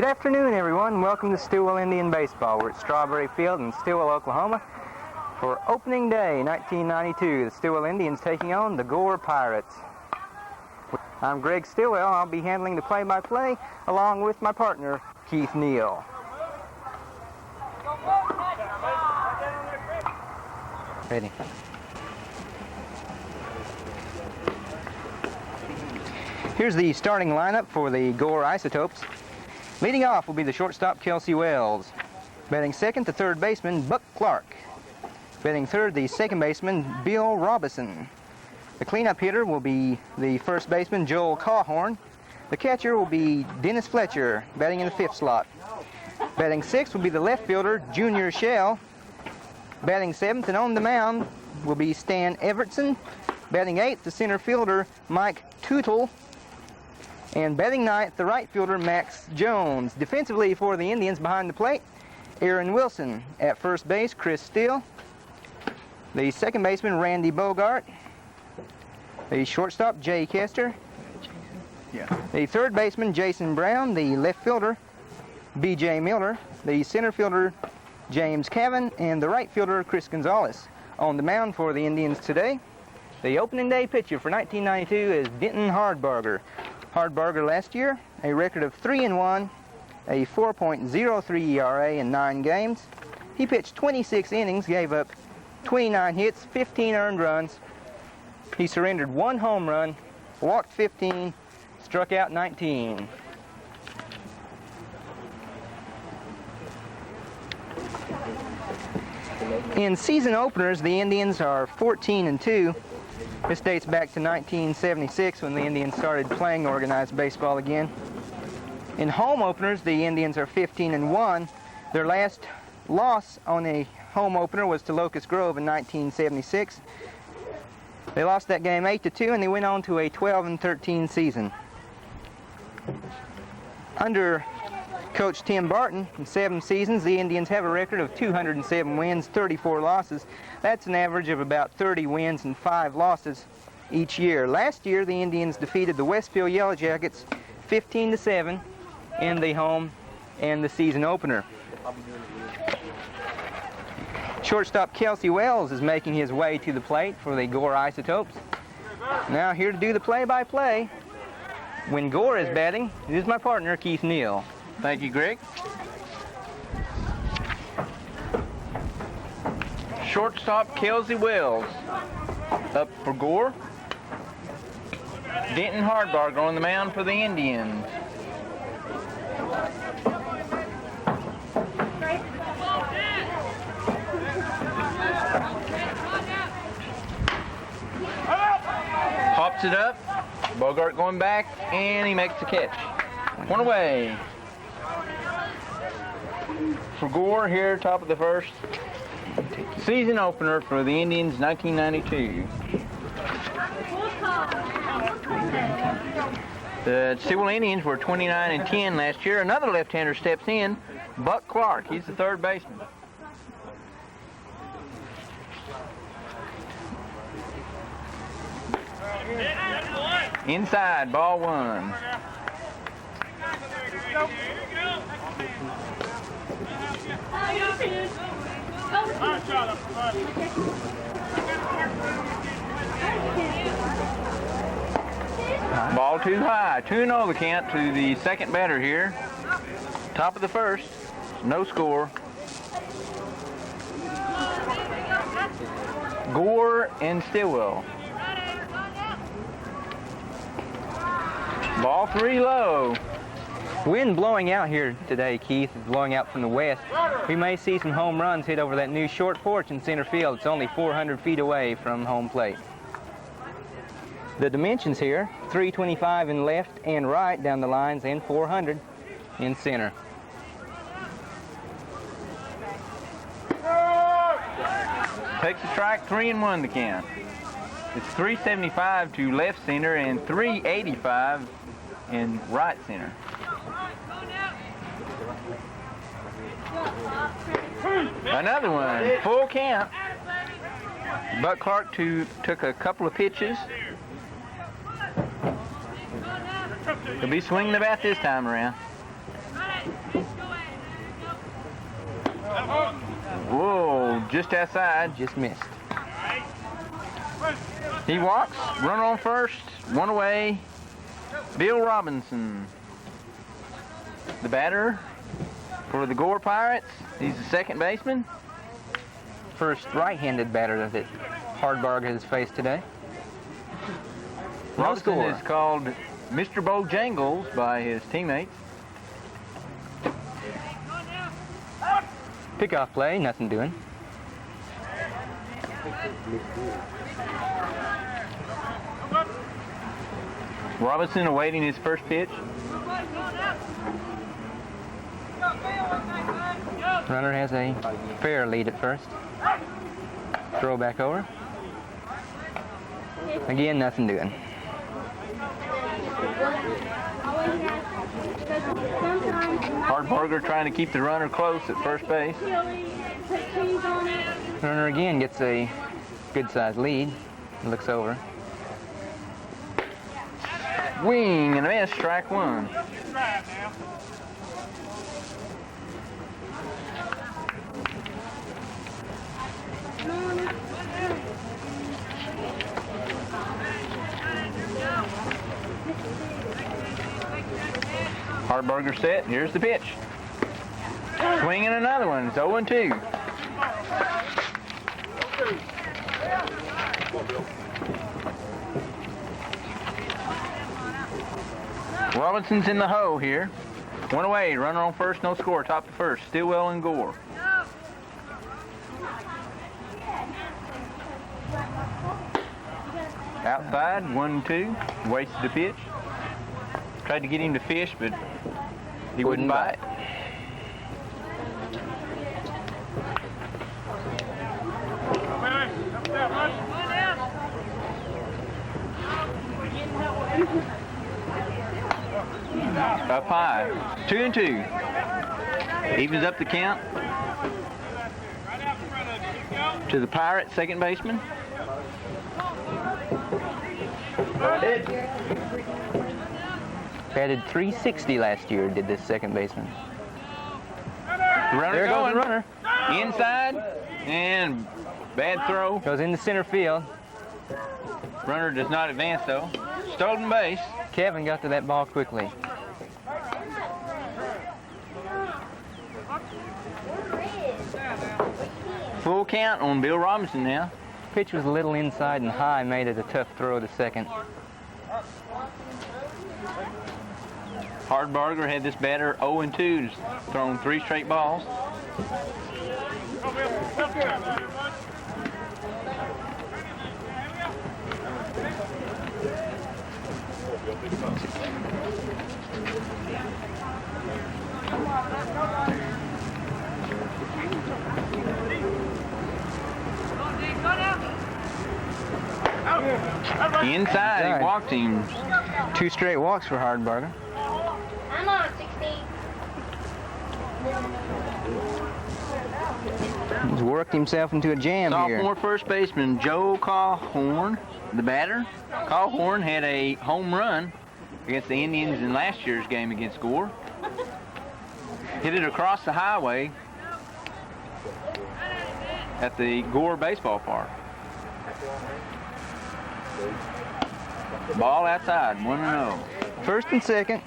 afternoon, everyone. Welcome to Stilwell Indian Baseball. We're at Strawberry Field in Stilwell, Oklahoma for opening day 1992. The Stilwell Indians taking on the Gore Pirates. I'm Greg Stilwell. I'll be handling the play-by-play along with my partner, Keith Neal. Ready. Here's the starting lineup for the Gore Isotopes. Leading off will be the shortstop, Kelsey Wells. Batting second, the third baseman, Buck Clark. Batting third, the second baseman, Bill Robison. The cleanup hitter will be the first baseman, Joel Cawhorn. The catcher will be Dennis Fletcher, batting in the fifth slot. Batting sixth will be the left fielder, Junior Shell. Batting seventh and on the mound will be Stan Evertson. Batting eighth, the center fielder, Mike Tootle. And batting ninth, the right fielder, Max Jones. Defensively for the Indians behind the plate, Aaron Wilson. At first base, Chris Steele. The second baseman, Randy Bogart. The shortstop, Jay Kester. The third baseman, Jason Brown. The left fielder, B.J. Miller. The center fielder, James Cavin. And the right fielder, Chris Gonzales. On the mound for the Indians today, the opening day pitcher for 1992 is Denton Hardbarger. Hardbarger last year, a record of 3-1, a 4.03 ERA in 9 games. He pitched 26 innings, gave up 29 hits, 15 earned runs. He surrendered 1 home run, walked 15, struck out 19. In season openers, the Indians are 14-2. This dates back to 1976 when the Indians started playing organized baseball again. In home openers, the Indians are 15-1. Their last loss on a home opener was to Locust Grove in 1976. They lost that game 8-2, and they went on to a 12-13 season. Under Coach Tim Barton, in 7 seasons, the Indians have a record of 207 wins, 34 losses. That's an average of about 30 wins and 5 losses each year. Last year, the Indians defeated the Westfield Yellow Jackets 15-7 in the home and the season opener. Shortstop Kelsey Wells is making his way to the plate for the Gore Isotopes. Now here to do the play-by-play, when Gore is batting, this is my partner, Keith Neal. Thank you, Greg. Shortstop Kelsey Wells. Up for Gore. Denton Hardbarger on the mound for the Indians. Pops it up. Bogart going back, and he makes the catch. 1 away. For Gore here, top of the first. Season opener for the Indians, 1992. The Stilwell Indians were 29-10 last year. Another left-hander steps in, Buck Clark. He's the third baseman. Inside, ball 1. Ball too high. 2-0 the count to the second batter here. Top of the first. No score. Gore and Stilwell. Ball 3 low. Wind blowing out here today, Keith, is blowing out from the west. We may see some home runs hit over that new short porch in center field. It's only 400 feet away from home plate. The dimensions here, 325 in left and right down the lines and 400 in center. Takes a strike, 3-1 the count. It's 375 to left center and 385 in right center. Another one, full count. Buck Clark took a couple of pitches. He'll be swinging the bat this time around. Whoa, just outside. Just missed. He walks, runner on first, one away. Bill Robinson, the batter for the Gore Pirates. He's the second baseman. First right-handed batter that Hardbarger has faced today. No Robinson score. is called Mr. Bojangles by his teammates. Pickoff play, nothing doing. Robinson awaiting his first pitch. Runner has a fair lead at first. Throw back over. Again, nothing doing. Hardbarger trying to keep the runner close at first base. Runner again gets a good-sized lead. Looks over. Swing and a miss, strike one. Hardbarger set, here's the pitch. Swinging another one, it's 0-2. Robinson's in the hole here. One away, runner on first, no score, top of first. Stilwell and Gore. Outside, 1-2, wasted the pitch. Tried to get him to fish, but he wouldn't bite. Up high, 2-2. Evens up the count to the Pirates, second baseman. Batted .360 last year, did this second baseman. Runner There goes going. the runner. Inside, and bad throw. Goes into center field. Runner does not advance though. Stolen base. Cavin got to that ball quickly. Full count on Bill Robinson now. Pitch was a little inside and high, made it a tough throw to second. Hardbarger had this batter 0-2, thrown 3 straight balls. Inside, he walked him. 2 straight walks for Hardbarger. I'm on 16. He's worked himself into a jam here. Sophomore first baseman Joe Callhorn, the batter. Callhorn had a home run against the Indians in last year's game against Gore. Hit it across the highway at the Gore baseball park. Ball outside, 1-0. First and second.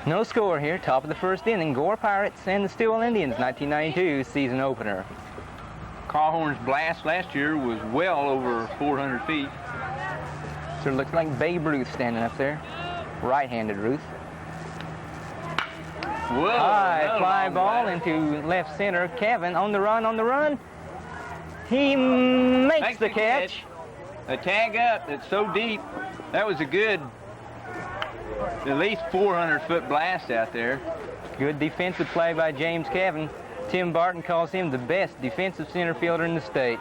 No score here, top of the first inning. Gore Pirates and the Stilwell Indians, 1992 season opener. Callhorn's blast last year was well over 400 feet. Sort of looks like Babe Ruth standing up there. Right-handed Ruth. Whoa, High fly long ball way. into left center. Cavin on the run, on the run. He makes the catch. A tag up that's so deep. That was a good, at least 400-foot blast out there. Good defensive play by James Cavin. Tim Barton calls him the best defensive center fielder in the state.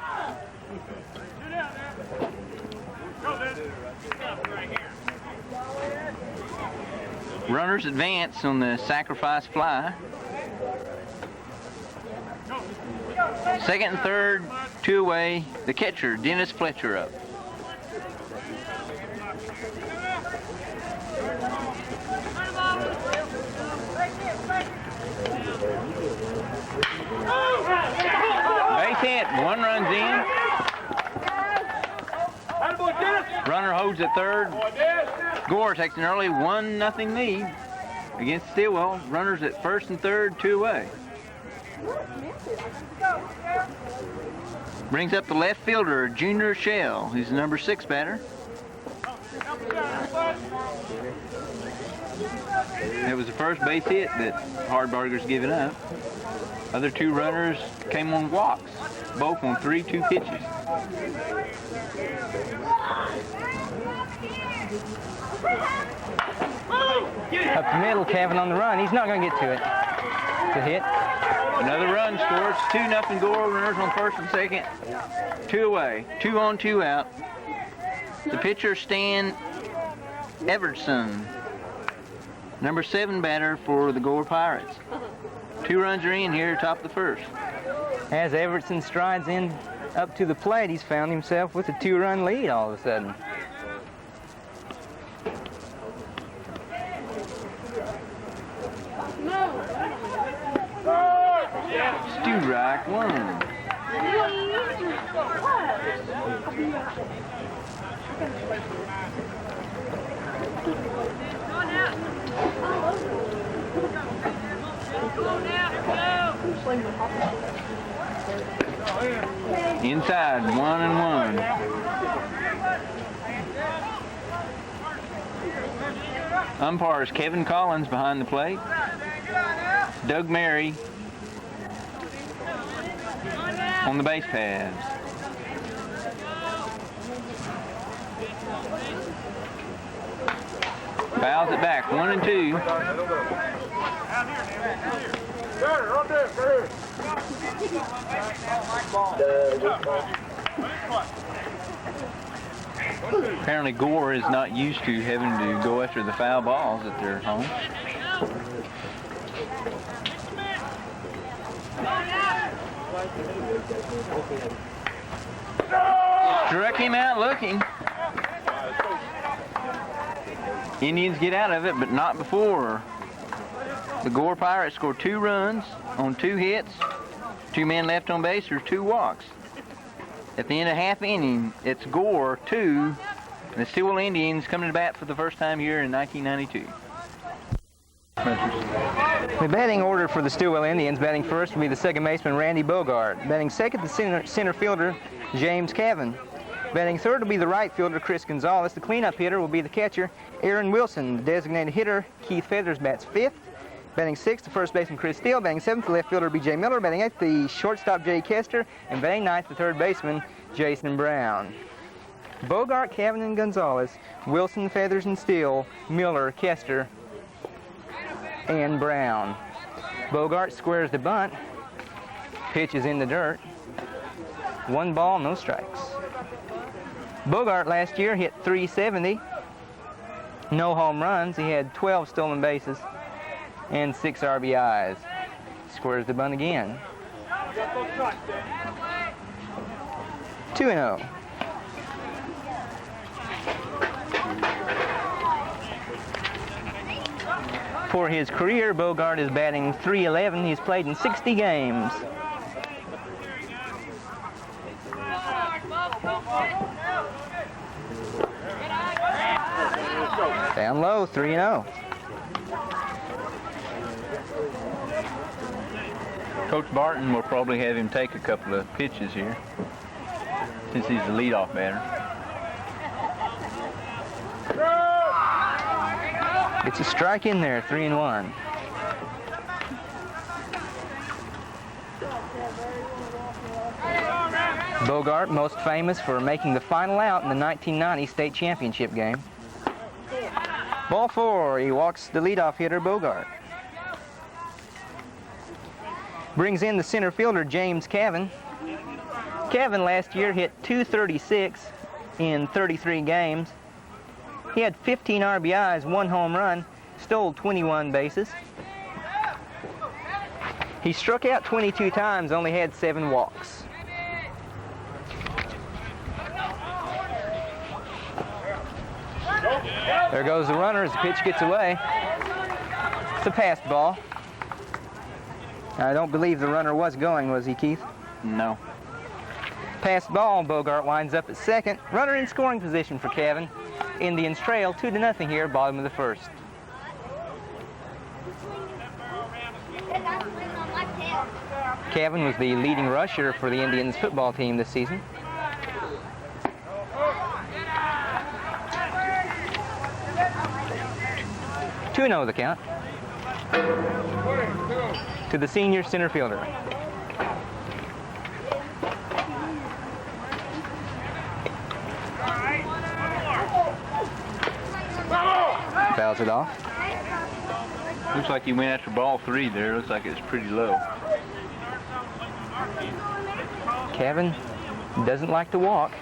Runners advance on the sacrifice fly. Second and third, 2 away. The catcher, Dennis Fletcher, up. runner holds at third. Gore takes an early 1-0 lead against Stilwell. Runners at first and third, 2 away. Brings up the left fielder, Junior Shell, who's the number 6 batter. It was the first base hit that Hardbarger's given up. Other 2 runners came on walks, both on 3-2 pitches. Up the middle, Cavin on the run. He's not going to get to it. It's a hit. Another run scores. 2-0 Gore. Runners on first and second. 2 away. 2 on, 2 out. The pitcher, Stan Evertson, number 7 batter for the Gore Pirates. 2 runs are in here, top of the first. As Evertson strides in up to the plate, he's found himself with a 2-run lead all of a sudden. Strike 1. Inside, 1-1. Umpires Kevin Collins behind the plate. Doug Mary on the base paths. Fouls it back, 1-2. Apparently Gore is not used to having to go after the foul balls at their home. Struck him out looking. Indians get out of it, but not before. The Gore Pirates score 2 runs on 2 hits, 2 men left on base, or 2 walks. At the end of half inning, it's Gore 2, and the Stilwell Indians come to bat for the first time here in 1992. The batting order for the Stilwell Indians, batting first will be the second baseman, Randy Bogart. Batting second, the center fielder, James Cavin. Batting third will be the right fielder, Chris Gonzales. The cleanup hitter will be the catcher, Aaron Wilson. The designated hitter, Keith Feathers, bats fifth. Batting sixth, the first baseman, Chris Steele. Batting seventh, the left fielder, B.J. Miller. Batting eighth, the shortstop, J. Kester. And batting ninth, the third baseman, Jason Brown. Bogart, Cavin, and Gonzales. Wilson, Feathers, and Steele. Miller, Kester, and Brown. Bogart squares the bunt. Pitch is in the dirt. 1 ball, no strikes. Bogart last year hit .370. No home runs. He had 12 stolen bases and 6 RBIs. Squares the bunt again. 2-0. For his career, Bogart is batting .311. He's played in 60 games. Down low, 3-0. Coach Barton will probably have him take a couple of pitches here, since he's the leadoff batter. It's a strike in there, 3-1. Bogart, most famous for making the final out in the 1990 state championship game. Ball 4, he walks the leadoff hitter, Bogart. Brings in the center fielder, James Cavin. Cavin last year hit .236 in 33 games. He had 15 RBIs, 1 home run, stole 21 bases. He struck out 22 times, only had 7 walks. There goes the runner as the pitch gets away. It's a passed ball. I don't believe the runner was going, was he, Keith? No. Pass ball, Bogart winds up at second. Runner in scoring position for Cavin. Indians trail 2-0 here, bottom of the first. Cavin was the leading rusher for the Indians football team this season. Two 2-0 the count to the senior center fielder. Fouls it off. Looks like he went after ball 3 there. Looks like it's pretty low. Cavin doesn't like to walk.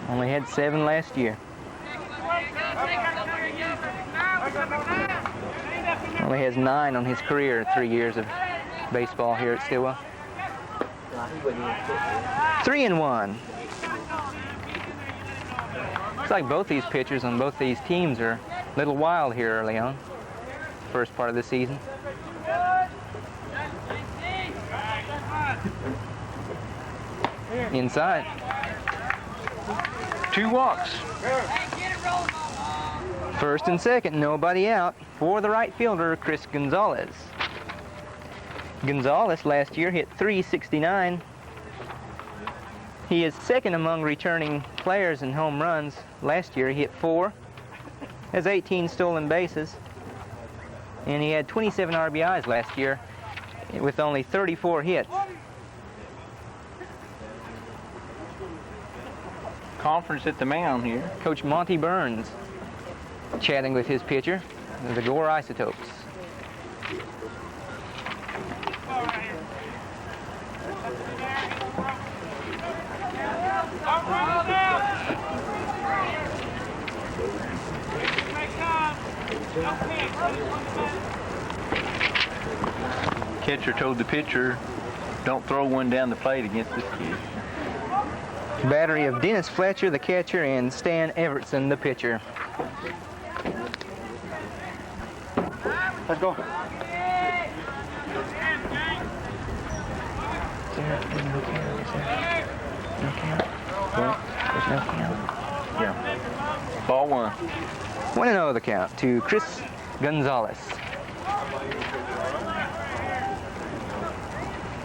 Only had 7 last year. Only has 9 on his career, 3 years of baseball here at Stilwell. 3-1. Looks like both these pitchers on both these teams are a little wild here early on, first part of the season. Inside. 2 walks. First and second, nobody out for the right fielder, Chris Gonzales. Gonzales last year hit .369. He is second among returning players in home runs. Last year he hit 4, has 18 stolen bases, and he had 27 RBIs last year with only 34 hits. Conference at the mound here. Coach Monty Burns chatting with his pitcher, the Gore Isotopes. Catcher told the pitcher, don't throw one down the plate against this kid. Battery of Dennis Fletcher, the catcher, and Stan Evertson, the pitcher. Let's go. Yeah. Ball 1. 1-0 the count to Chris Gonzales.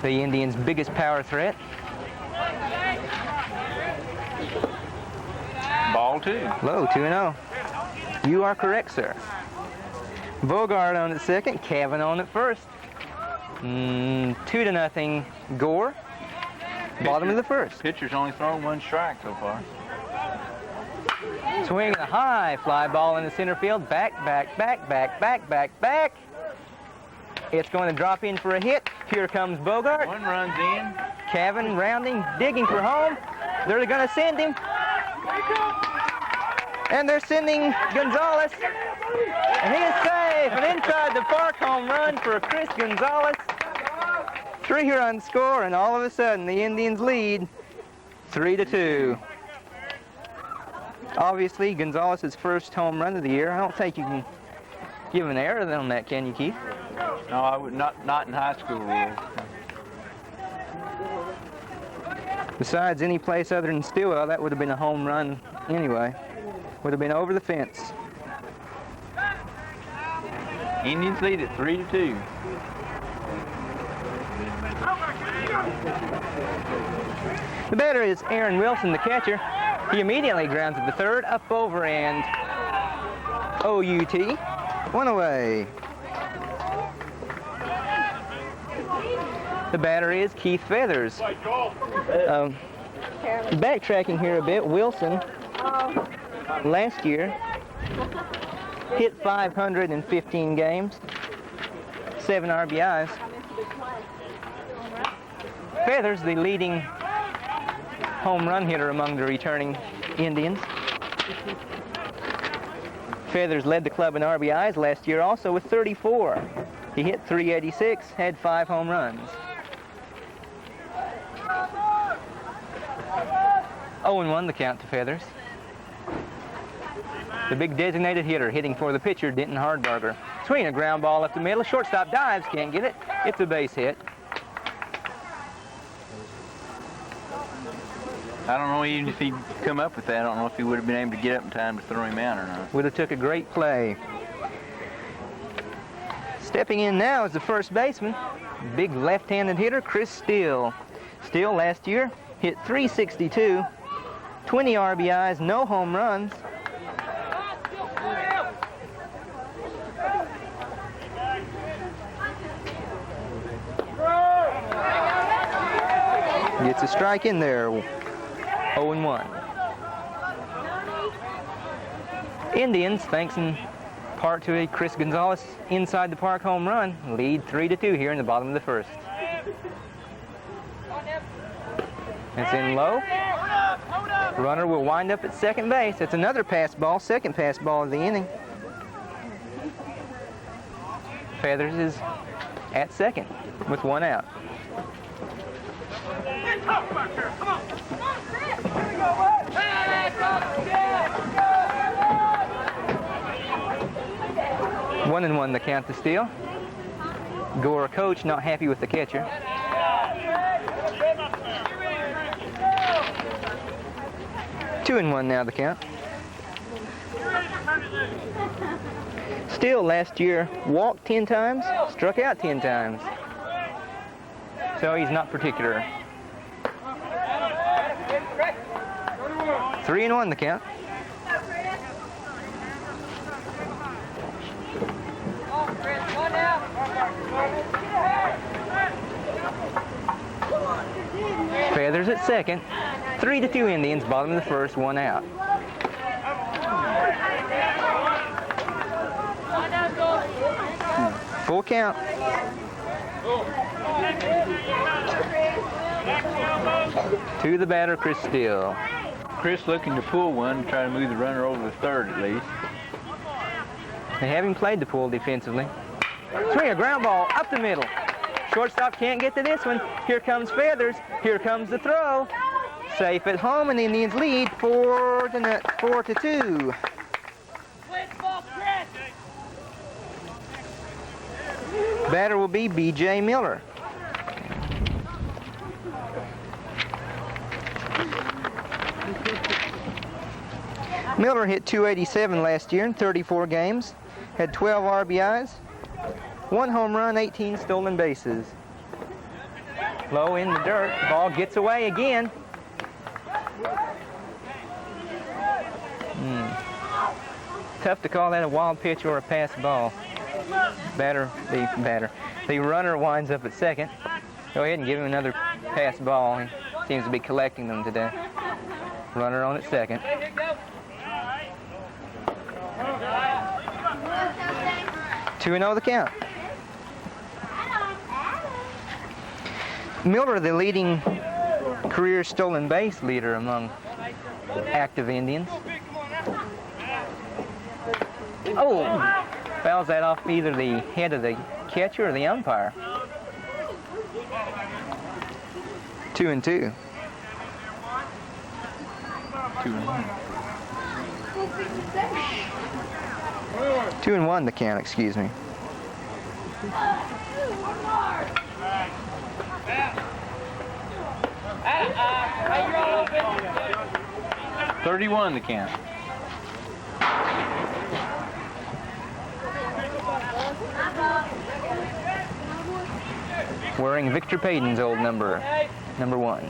The Indians' biggest power threat. Ball 2. Low, 2-0. You are correct, sir. Bogart on at second, Cavin on at first. 2-0 Gore. Bottom of the first. Pitcher's only thrown 1 strike so far. Swinging a high fly ball in the center field. Back, back, back, back, back, back, back. It's going to drop in for a hit. Here comes Bogart. 1 runs in. Cavin rounding, digging for home. They're going to send him. And they're sending Gonzales. And he is safe. An inside the park home run for Chris Gonzales. 3-run score, and all of a sudden the Indians lead 3-2. Obviously, Gonzales' first home run of the year. I don't think you can give an error on that, can you, Keith? No, I would not in high school rules. Besides any place other than Stilwell, that would have been a home run anyway. Would have been over the fence. Indians lead at 3-2. The batter is Aaron Wilson, the catcher. He immediately grounds at the third, up over and OUT. 1 away. The batter is Keith Feathers. Backtracking here a bit, Wilson last year hit 515 games, 7 RBIs. Feathers, the leading home run hitter among the returning Indians. Feathers led the club in RBIs last year also with 34. He hit .386, had 5 home runs. 0-1 the count to Feathers. The big designated hitter hitting for the pitcher, Denton Hardbarger. Swinging a ground ball up the middle. Shortstop dives, can't get it. It's a base hit. I don't know even if he'd come up with that. I don't know if he would have been able to get up in time to throw him out or not. Would have took a great play. Stepping in now is the first baseman, big left-handed hitter, Chris Steele. Steele last year hit .362, 20 RBIs, no home runs. Gets a strike in there, 0-1. Indians, thanks in part to a Chris Gonzales inside the park home run, lead 3-2 here in the bottom of the first. It's in low. Runner will wind up at second base. That's another pass ball, second pass ball of the inning. Feathers is at second with one out. One and one the count to Steele. Gore, coach, not happy with the catcher. Two and one now the count. Steele last year walked 10 times, struck out 10 times. So he's not particular. 3-1 the count. Feathers at second. 3-2 Indians, bottom of the first, one out. Full count. To the batter, Chris Steele. Chris looking to pull one, try to move the runner over the third at least. They haven't played the pull defensively. Swing a ground ball up the middle. Shortstop can't get to this one. Here comes Feathers. Here comes the throw. Safe at home, and the Indians lead 4-2. Batter will be B.J. Miller. Miller hit .287 last year in 34 games, had 12 RBIs, 1 home run, 18 stolen bases. Low in the dirt, ball gets away again. Tough to call that a wild pitch or a pass ball. The runner winds up at second. Go ahead and give him another pass ball. He seems to be collecting them today. Runner on at second. Two and 0 the count. Miller, the leading career stolen base leader among active Indians. Oh, fouls that off either the head of the catcher or the umpire. 2-2. 2-1. 2-1 the count, excuse me. $31 the count. Wearing Victor Payton's old number 1.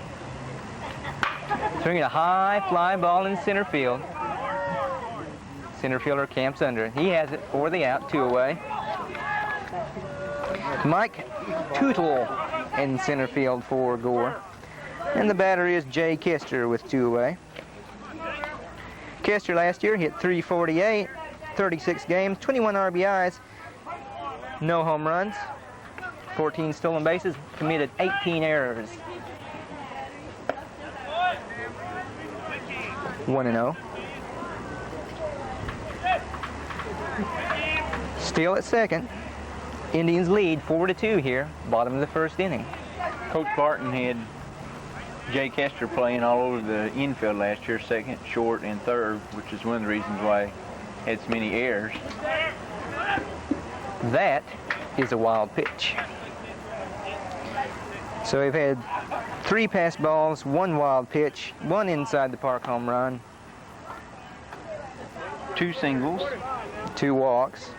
Swinging a high fly ball in center field. Center fielder camps under. He has it for the out, 2 away. Mike Tootle in center field for Gore. And the batter is Jay Kester with 2 away. Kester last year hit .348, 36 games, 21 RBIs, no home runs, 14 stolen bases, committed 18 errors. 1-0. Steele at second. Indians lead 4-2 here, bottom of the first inning. Coach Barton had Jay Kester playing all over the infield last year, second, short, and third, which is one of the reasons why he had so many errors. That is a wild pitch. So we've had 3 pass balls, 1 wild pitch, 1 inside the park home run, 2 singles, 2 walks,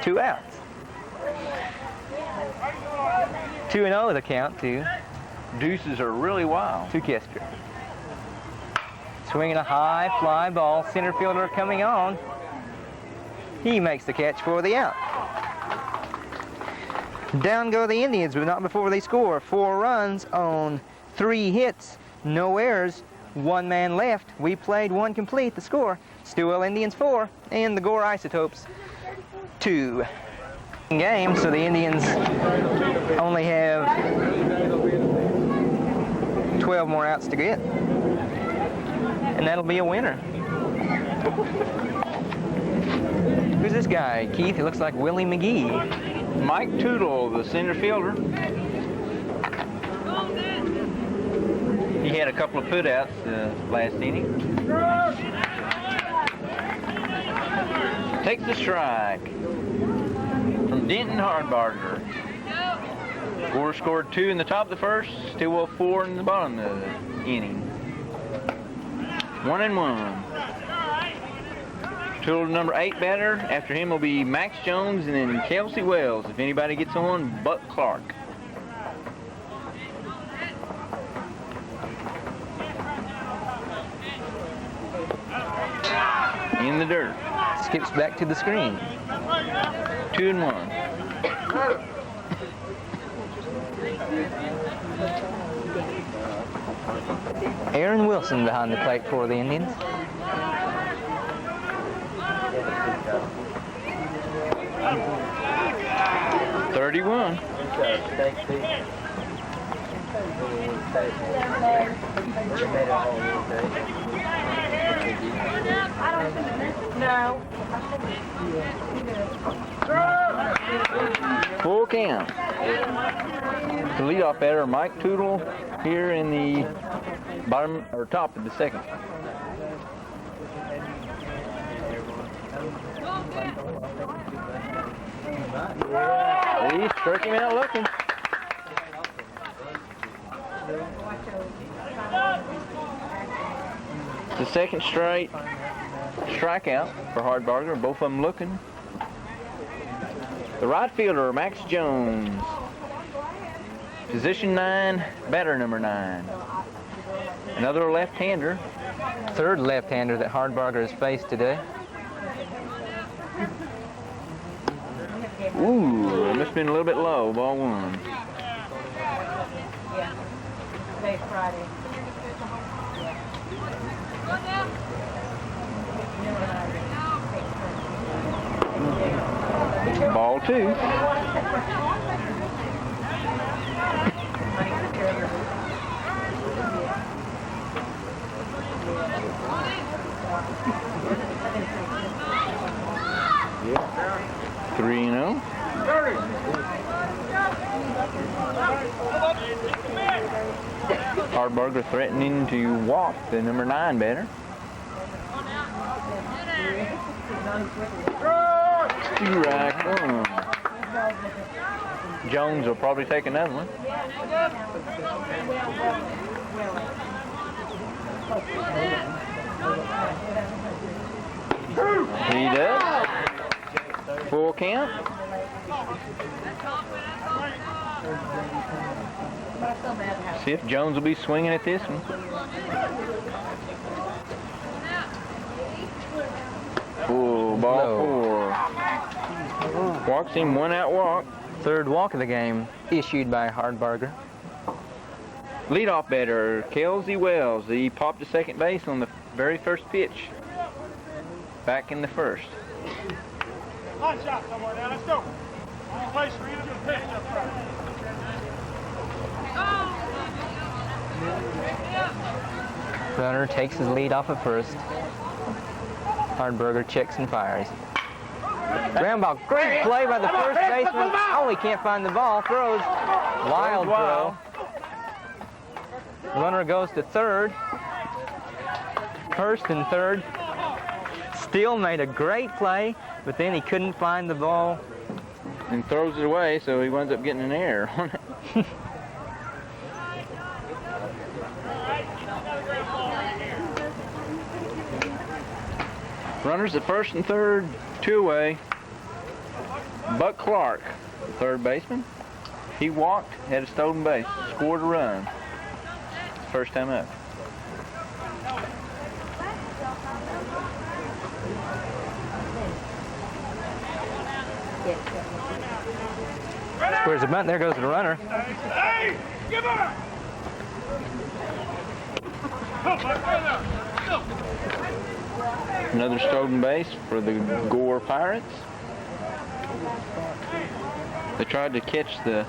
2 outs. 2-0 the count to deuces are really wild. Kester. Swinging a high fly ball, center fielder coming on. He makes the catch for the out. Down go the Indians, but not before they score. 4 runs on 3 hits, no errors, 1 man left. We played 1 complete. The score, Stilwell Indians 4 and the Gore Isotopes 2. Game, so the Indians only have 12 more outs to get, and that'll be a winner. Who's this guy, Keith? It looks like Willie McGee. Mike Tootle, the center fielder. He had a couple of putouts last inning. Takes the strike from Denton Hardbarger. Gore scored 2 in the top of the first, Stilwell 4 in the bottom of the inning. 1-1. Tootle, number 8 batter. After him will be Max Jones and then Kelsey Wells. If anybody gets on, Buck Clark. In the dirt. Skips back to the screen. 2-1. Aaron Wilson behind the plate for the Indians. $31. No. Full count. The leadoff batter, Mike Tootle, here in the bottom or top of the second. He struck him out looking. The second straight strikeout for Hardbarger, both of them looking. The right fielder, Max Jones. Position 9, batter number 9. Another left-hander. 3rd left-hander that Hardbarger has faced today. Ooh, it must have been a little bit low, ball 1. Today's Friday. Ball 2. Yep. 3-0. Hardbarger threatening to walk the number 9 batter. Strike 1. Jones will probably take another one. He does. Full count. See if Jones will be swinging at this one. Full ball 4. Walks him, 1 out walk. 3rd walk of the game issued by Hardbarger. Leadoff batter, Kelsey Wells. He popped to second base on the very first pitch. Back in the first. Line shot somewhere now. Let's go. Place read the pitch up front. Runner takes his lead off at first. Hardbarger checks and fires. Ground ball, great play by the first baseman. Oh, he can't find the ball. Throws. Wild throw. Runner goes to 3rd. 1st and 3rd. Still made a great play, but then he couldn't find the ball. And throws it away, so he winds up getting an error on it. Runners at first and third, 2 away. Buck Clark, third baseman. He walked, had a stolen base, scored a run. First time up. Where's the bunt? There goes the runner. Hey! Give her! Another stolen base for the Gore Pirates. They tried to catch the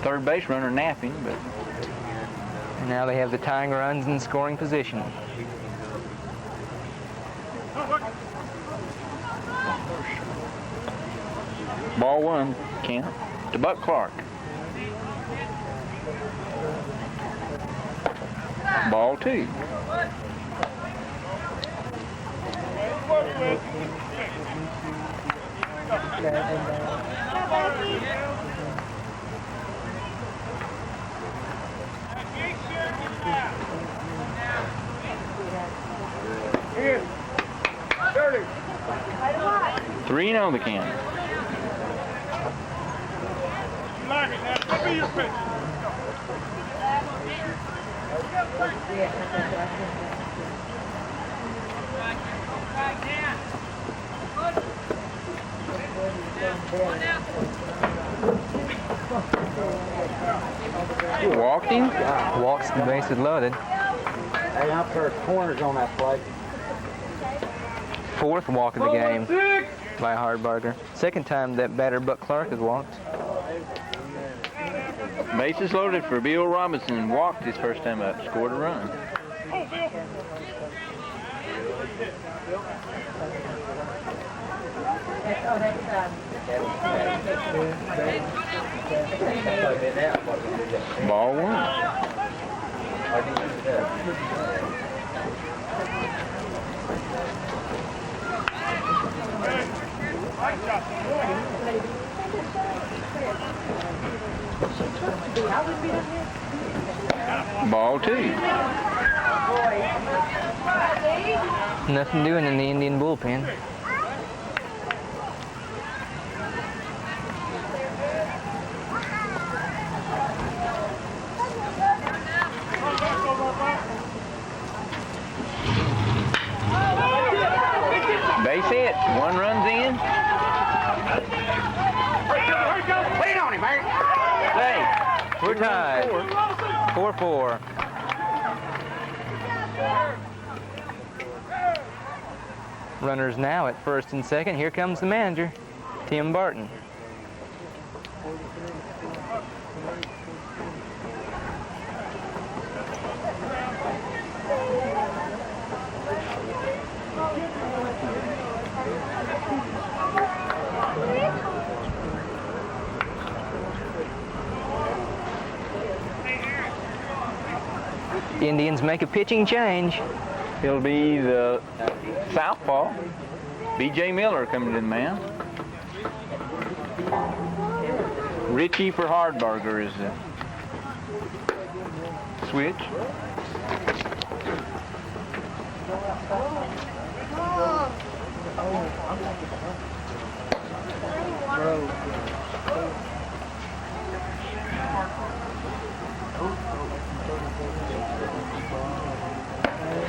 third base runner napping, but And now they have the tying runs in scoring position. ball 1 count to Buck Clark. Ball 2. Here. 30. 3-0 the count. You like it now? Let me your pitch. Walked him. Walks, the base is loaded. Hey, I'm for corners on that play. Fourth walk of the game by Hardbarger. Second time that batter Buck Clark has walked. Bases loaded for Bill Robinson. Walked his first time up. Scored a run. Oh, Bill. Ball 1. Ball 2. Nothing doing in the Indian bullpen. Base hit. 1 runs in. Wait on him, man. Hey, We're tied. 4-4. Runners now at first and second. Here comes the manager, Tim Barton. Indians make a pitching change. it'll be the southpaw, B.J. Miller, coming to the mound. Richie for Hardbarger is the switch.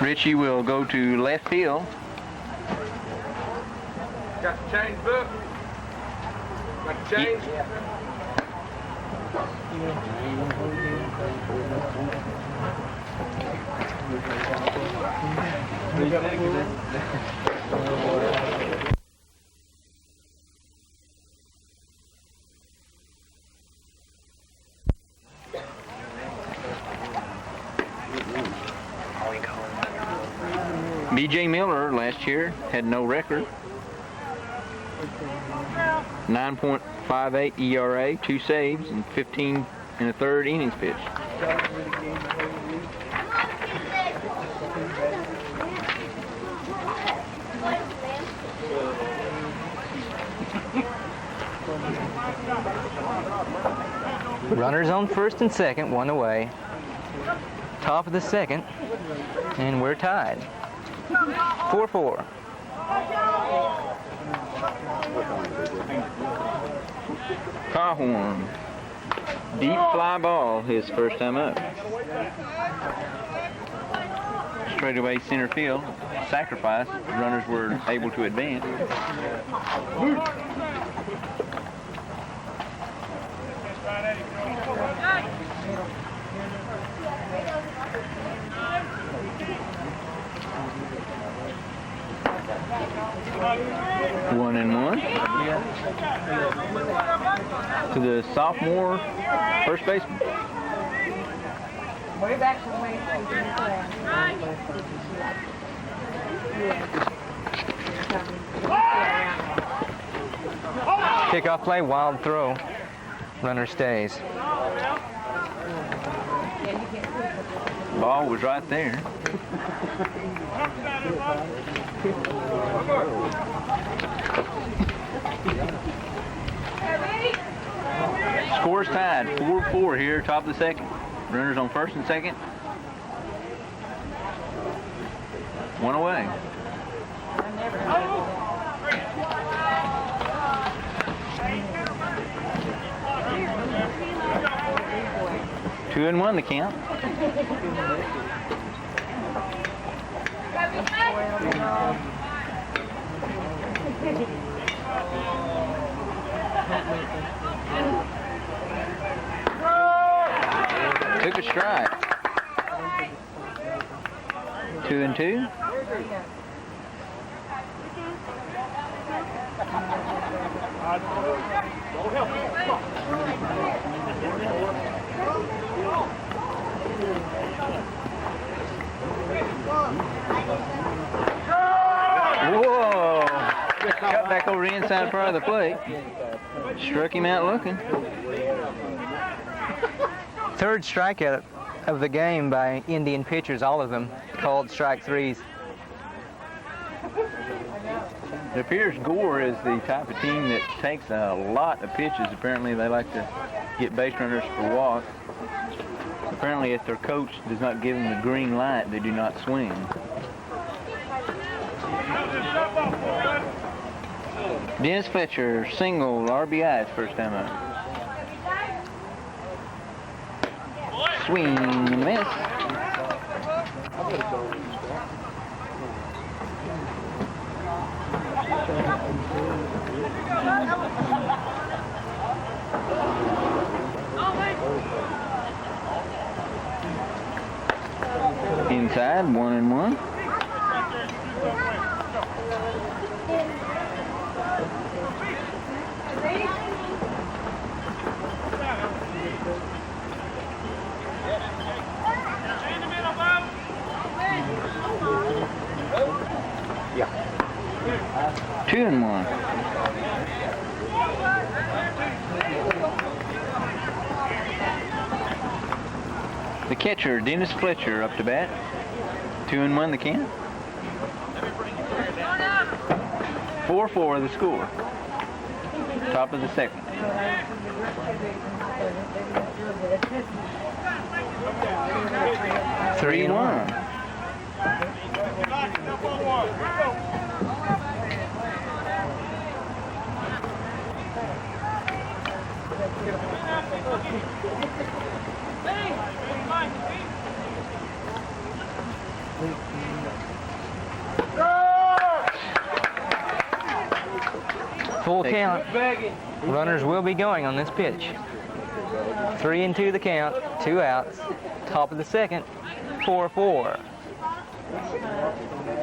Richie will go to left field. Got the change book? Got the change? B.J. Miller last year had no record. 9.58 ERA, 2 saves, and 15 and a third innings pitched. Runners on first and second, 1 away. Top of the second, and we're tied. 4-4. Cawhorn. Deep fly ball, his first time up. Straight away center field. Sacrifice. Runners were able to advance. One and one. To the sophomore first baseman. Way back from way. Kickoff play, wild throw. Runner stays. Ball was right there. Score's tied, 4-4 here, top of the second. Runners on first and second. One away. Two and one the count. Took a strike. 2 and 2. Whoa! Cut back over the inside part of the plate. Struck him out looking. Third strikeout of the game by Indian pitchers, all of them called strike threes. It appears Gore is the type of team that takes a lot of pitches. Apparently they like to get base runners for walks. Apparently if their coach does not give them the green light, they do not swing. Dennis Fletcher, single, RBI his first time out. Swing and miss. Inside, 1 and 1. Yeah. 2 and 1. The catcher, Dennis Fletcher, up to bat. 2 and 1 the count. 4-4 the score. Top of the second. Three and 1. Full count. Runners will be going on this pitch. 3 and 2 the count, 2 outs. Top of the second, 4-4.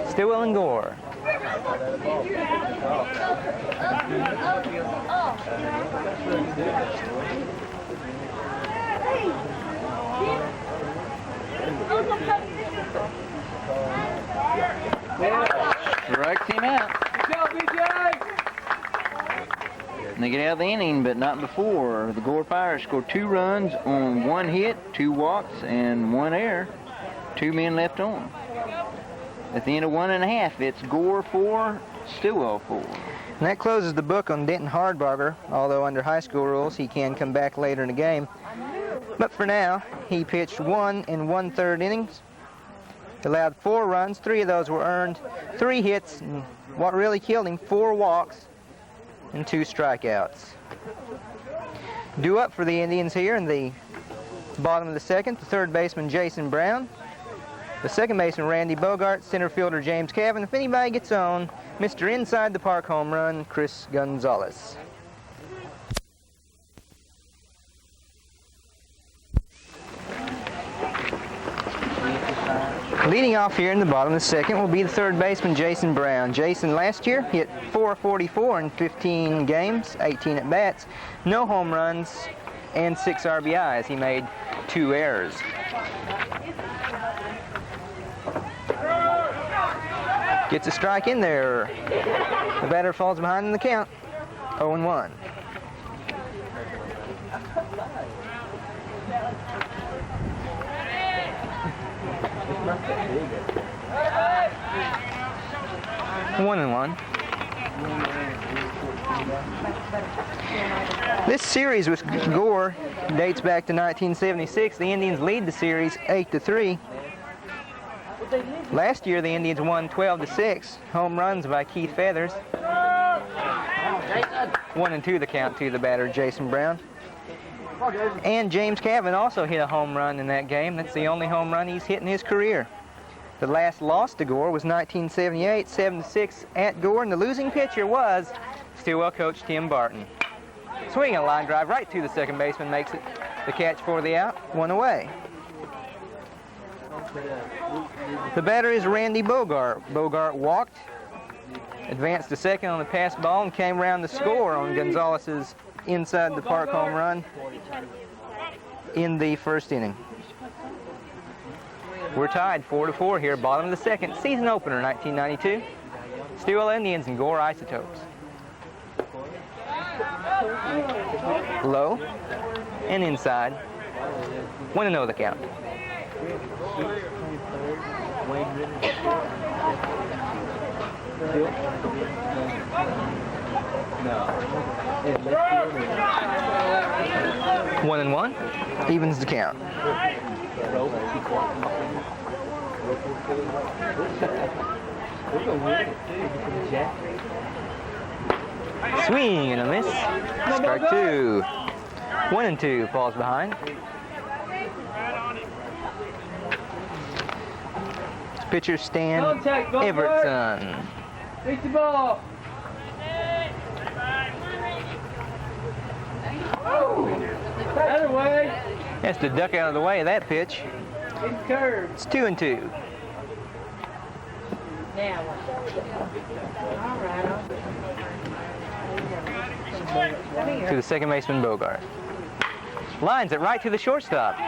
Stilwell and Gore. Strikes him out. And they get out of the inning, but not before. The Gore Pirates scored 2 runs on 1 hit, 2 walks, and 1 error. 2 men left on. At the end of 1.5, it's Gore 4, Stilwell 4. And that closes the book on Denton Hardbarger, although under high school rules he can come back later in the game. But for now, he pitched 1 1/3 innings, Allowed 4 runs, 3 of those were earned, 3 hits, and what really killed him, 4 walks and 2 strikeouts. Due up for the Indians here in the bottom of the second, the third baseman Jason Brown, the second baseman Randy Bogart, center fielder James Cavin. If anybody gets on, Mr. Inside the Park home run, Chris Gonzales. Leading off here in the bottom of the second will be the third baseman Jason Brown. Jason last year hit .444 in 15 games, 18 at-bats, no home runs, and 6 RBIs. He made 2 errors. Gets a strike in there. The batter falls behind in the count, 0-1. One and one. This series with Gore dates back to 1976. The Indians lead the series 8-3. Last year, the Indians won 12-6. Home runs by Keith Feathers. 1-2 the count to the batter, Jason Brown. And James Cavin also hit a home run in that game. That's the only home run he's hit in his career. The last loss to Gore was 1978, 7-6 at Gore, and the losing pitcher was Stilwell coach Tim Barton. Swinging a line drive right to the second baseman, makes it the catch for the out, 1 away. The batter is Randy Bogart. Bogart walked, advanced to second on the pass ball, and came around to score on Gonzales' inside the park home run in the first inning. We're tied 4-4 here, bottom of the second, season opener 1992. Stilwell Indians and Gore Isotopes. Low and inside. 1-0 the count. One and one, evens the count. Swing and a miss. Strike 2. 1-2 falls behind. Pitcher Stan Everton. Reach the ball. That way. Has to duck out of the way of that pitch. It's curved. It's 2-2. To the second baseman Bogart. Lines it right to the shortstop.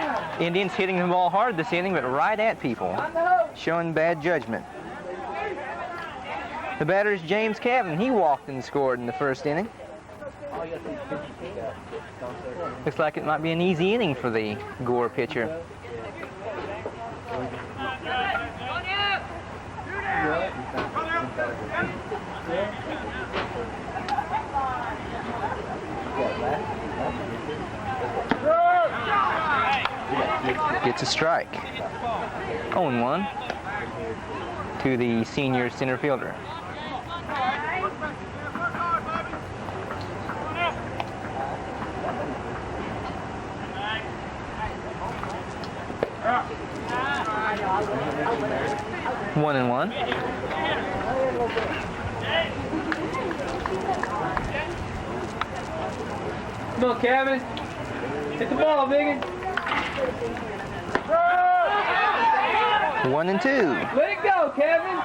Indians hitting the ball hard this inning, but right at people, showing bad judgment. The batter is James Cavin. He walked and scored in the first inning. Looks like it might be an easy inning for the Gore pitcher. Gets a strike. 0-1 to the senior center fielder. One and one. Come on, Cavin. Hit the ball, biggin. 1-2. Let it go, Cavin.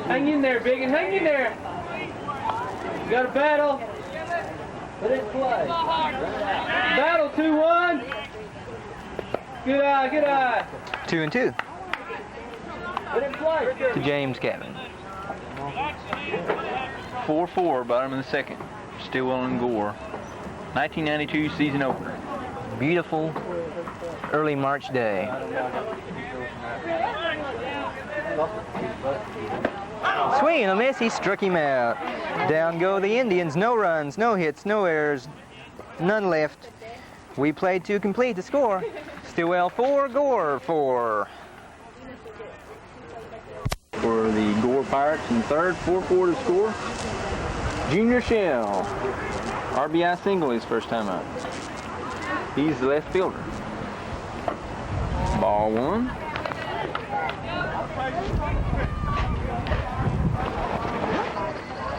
Hang in there, biggin. Hang in there. You got a battle. Let it play. Battle 2-1. Good eye, good eye. 2-2 Let it play. to James Cavin. 4-4, bottom of the second. Stilwell and Gore. 1992 season opener. Beautiful early March day. Swing and a miss, he struck him out. Down go the Indians, no runs, no hits, no errors, none left. We played to complete the score. Stilwell 4, Gore 4. For the Gore Pirates in third, 4-4 to score. Junior Shell. RBI single his first time out. He's the left fielder. Ball 1.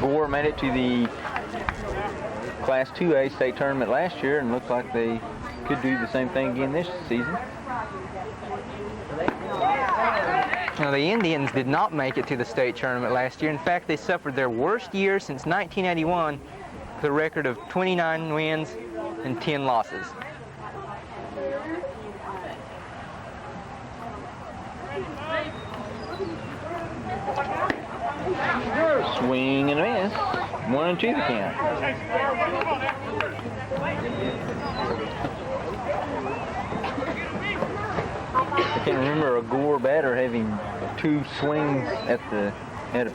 Gore made it to the Class 2A state tournament last year and looked like they could do the same thing again this season. Now, the Indians did not make it to the state tournament last year. In fact, they suffered their worst year since 1981 with a record of 29 wins and 10 losses. Swing and a miss. 1-2 the count. I can't remember a Gore batter having 2 swings at a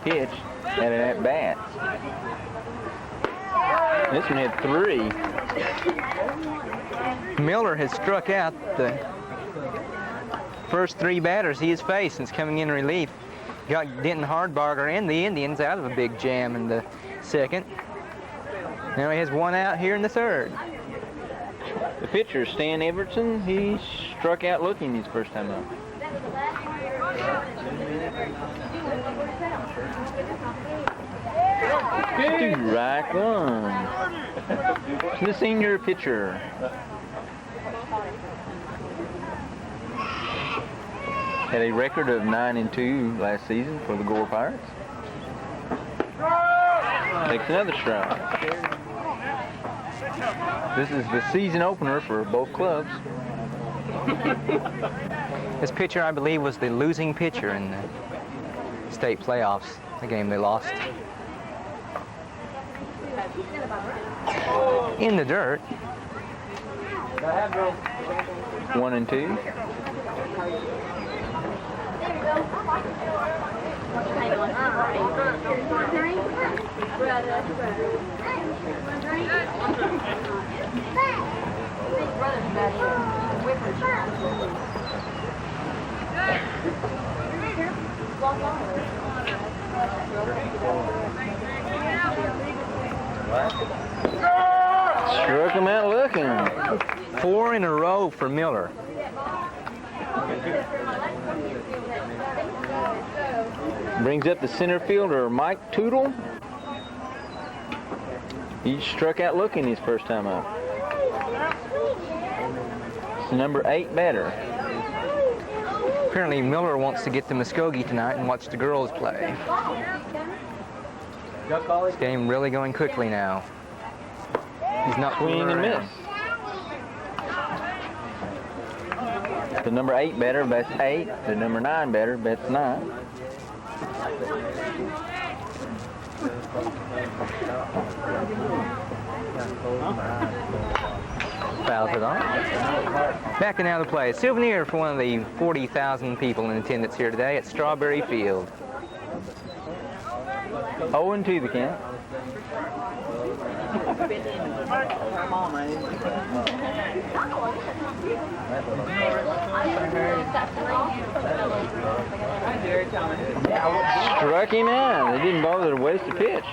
pitch at an at bat. This one had 3. Miller has struck out the first 3 batters he has faced since coming in relief. Got Denton Hardbarger and the Indians out of a big jam in the second. Now he has 1 out here in the third. The pitcher, Stan Everton, he struck out looking his first time out. Strike 1. The senior pitcher. Had a record of 9-2 last season for the Gore Pirates. Takes another strike. This is the season opener for both clubs. This pitcher, I believe, was the losing pitcher in the state playoffs, the game they lost. In the dirt. 1-2. Struck him out looking. 4 in a row for Miller. Brings up the center fielder, Mike Tootle. He struck out looking his first time out. It's the number 8 batter. Apparently Miller wants to get to Muskogee tonight and watch the girls play. This game really going quickly now. He's not Swing and miss. The number 8 batter bets 8. The number 9 batter bets 9. Fouls it on. Backing out of the play. A souvenir for one of the 40,000 people in attendance here today at Strawberry Field. 0-2 the count. Struck him out. They didn't bother to waste a pitch.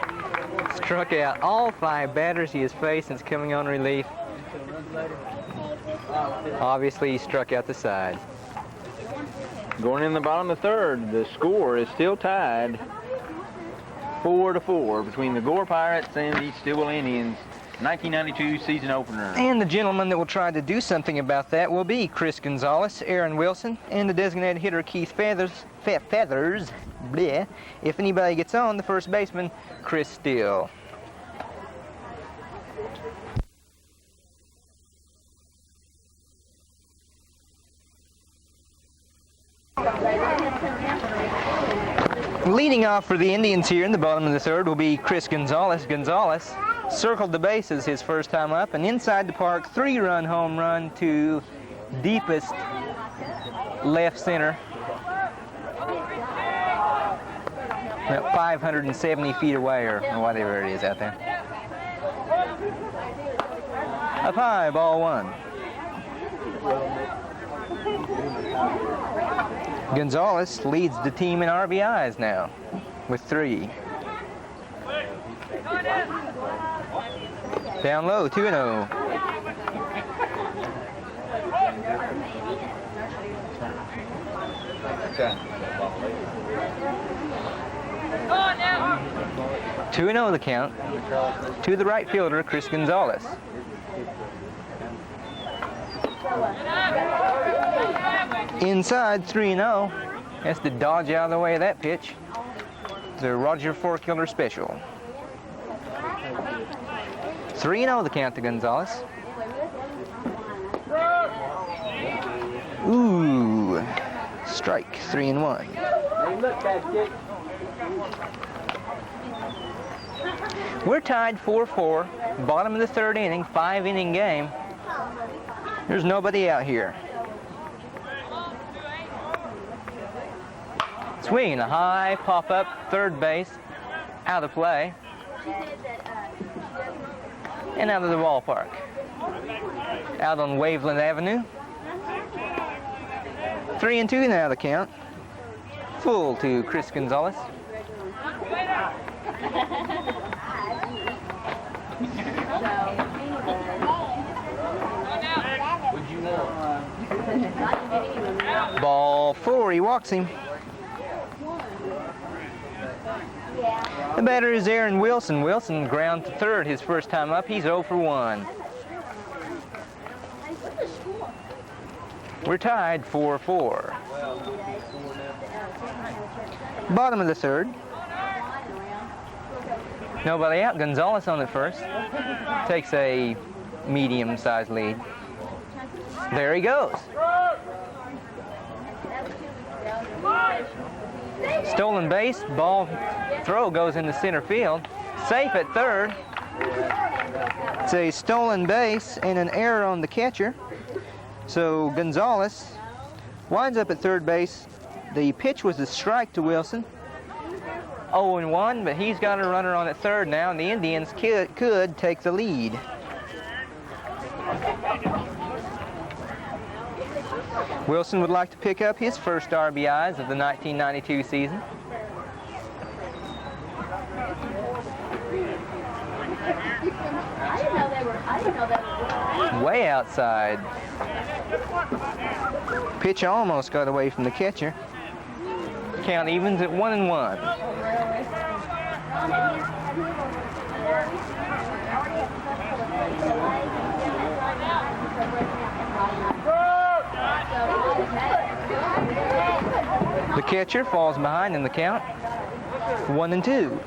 Struck out all 5 batters he has faced since coming on relief. Obviously, he struck out the side. Going in the bottom of the third, the score is still tied 4-4 between the Gore Pirates and the Stilwell Indians. 1992 season opener. And the gentleman that will try to do something about that will be Chris Gonzales, Aaron Wilson, and the designated hitter Keith Feathers. Bleh. If anybody gets on, the first baseman, Chris Steele. Leading off for the Indians here in the bottom of the third will be Chris Gonzales. Gonzales circled the bases his first time up, and inside the park, 3-run home run to deepest left center. About 570 feet away, or whatever it is out there. Up high, ball 1. Gonzales leads the team in RBIs now with 3. Down low, 2-0. now. 2-0 the count to the right fielder, Chris Gonzales. Inside, 3-0. Has to dodge out of the way of that pitch. The Roger 4-killer special. 3-0 the count to Gonzales. Ooh, strike, 3-1. We're tied 4-4, bottom of the 3rd inning, 5-inning game. There's nobody out here. Swing, a high pop-up, third base, out of play, and out of the ballpark. Out on Waveland Avenue. 3-2 now the count. Full to Chris Gonzales. Ball 4, he walks him. The batter is Aaron Wilson. Wilson ground to third his first time up. He's 0 for 1. We're tied 4-4. Bottom of the 3rd. Nobody out. Gonzales on at first. Takes a medium-sized lead. There he goes. Stolen base, ball throw goes into center field. Safe at third. It's a stolen base and an error on the catcher. So Gonzales winds up at third base. The pitch was a strike to Wilson. 0-1, but he's got a runner on at third now, and the Indians could take the lead. Wilson would like to pick up his first RBIs of the 1992 season. Way outside. Pitch almost got away from the catcher. Count evens at 1-1. The catcher falls behind in the count. 1-2.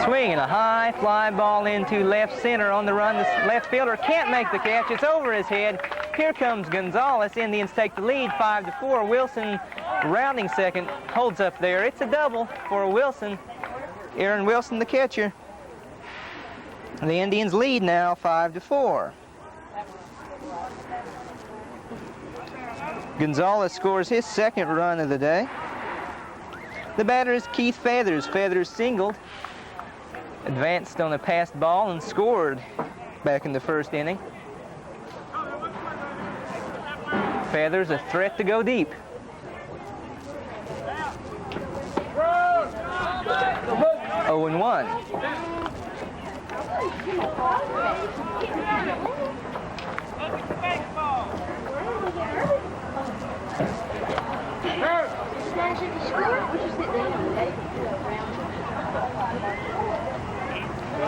Swinging a high fly ball into left center on the run. The left fielder can't make the catch. It's over his head. Here comes Gonzales. Indians take the lead 5-4. Wilson rounding second, holds up there. It's a double for Wilson. Aaron Wilson, the catcher. The Indians lead now 5-4. Gonzales scores his second run of the day. The batter is Keith Feathers. Feathers singled, advanced on a passed ball, and scored back in the first inning. Feathers a threat to go deep. Oh and 1.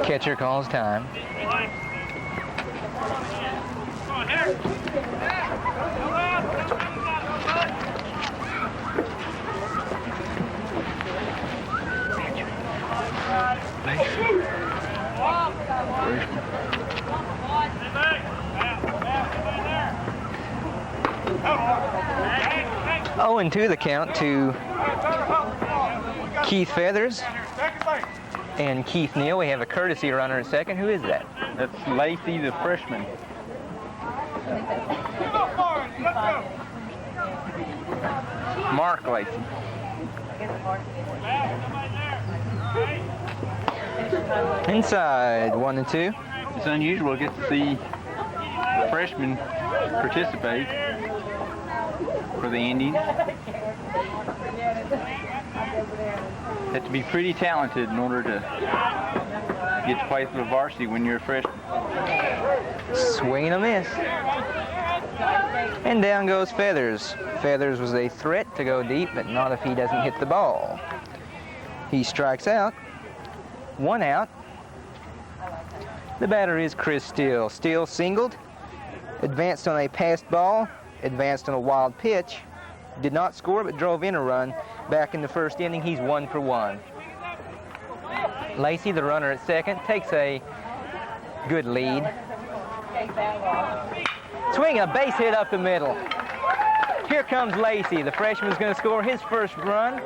Catcher calls time. Oh, and 2 the count to Keith Feathers and Keith Neal. We have a courtesy runner at second. Who is that? That's Lacie, the freshman. Mark Lacie. Inside, 1-2. It's unusual to get to see freshmen participate for the Indians. Have to be pretty talented in order to get to play for the varsity when you're a freshman. Swing and a miss. And down goes Feathers. Feathers was a threat to go deep, but not if he doesn't hit the ball. He strikes out. 1 out. The batter is Chris Steele. Steele singled, advanced on a passed ball, advanced on a wild pitch, did not score but drove in a run. Back in the first inning, he's 1 for 1. Lacie, the runner at second, takes a good lead. Swing, a base hit up the middle. Here comes Lacie. The freshman's going to score his first run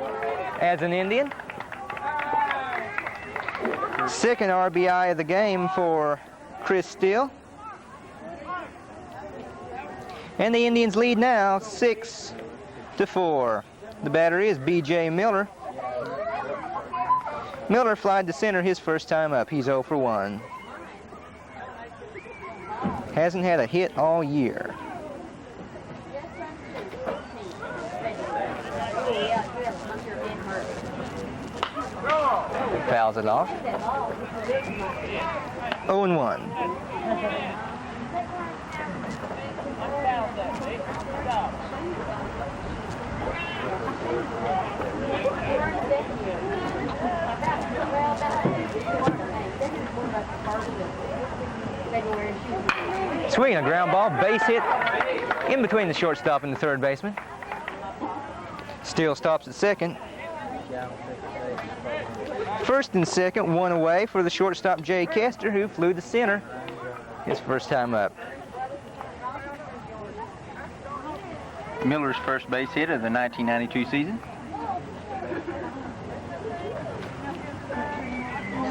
as an Indian. Second RBI of the game for Chris Steele. And the Indians lead now 6-4. The batter is B.J. Miller. Miller flied to center his first time up. He's 0 for 1. Hasn't had a hit all year. Fouls it off. 0-1. Swinging a ground ball, base hit in between the shortstop and the third baseman. Steele stops at second. First and second, 1 away for the shortstop Jay Kester, who flew to center his first time up. Miller's first base hit of the 1992 season.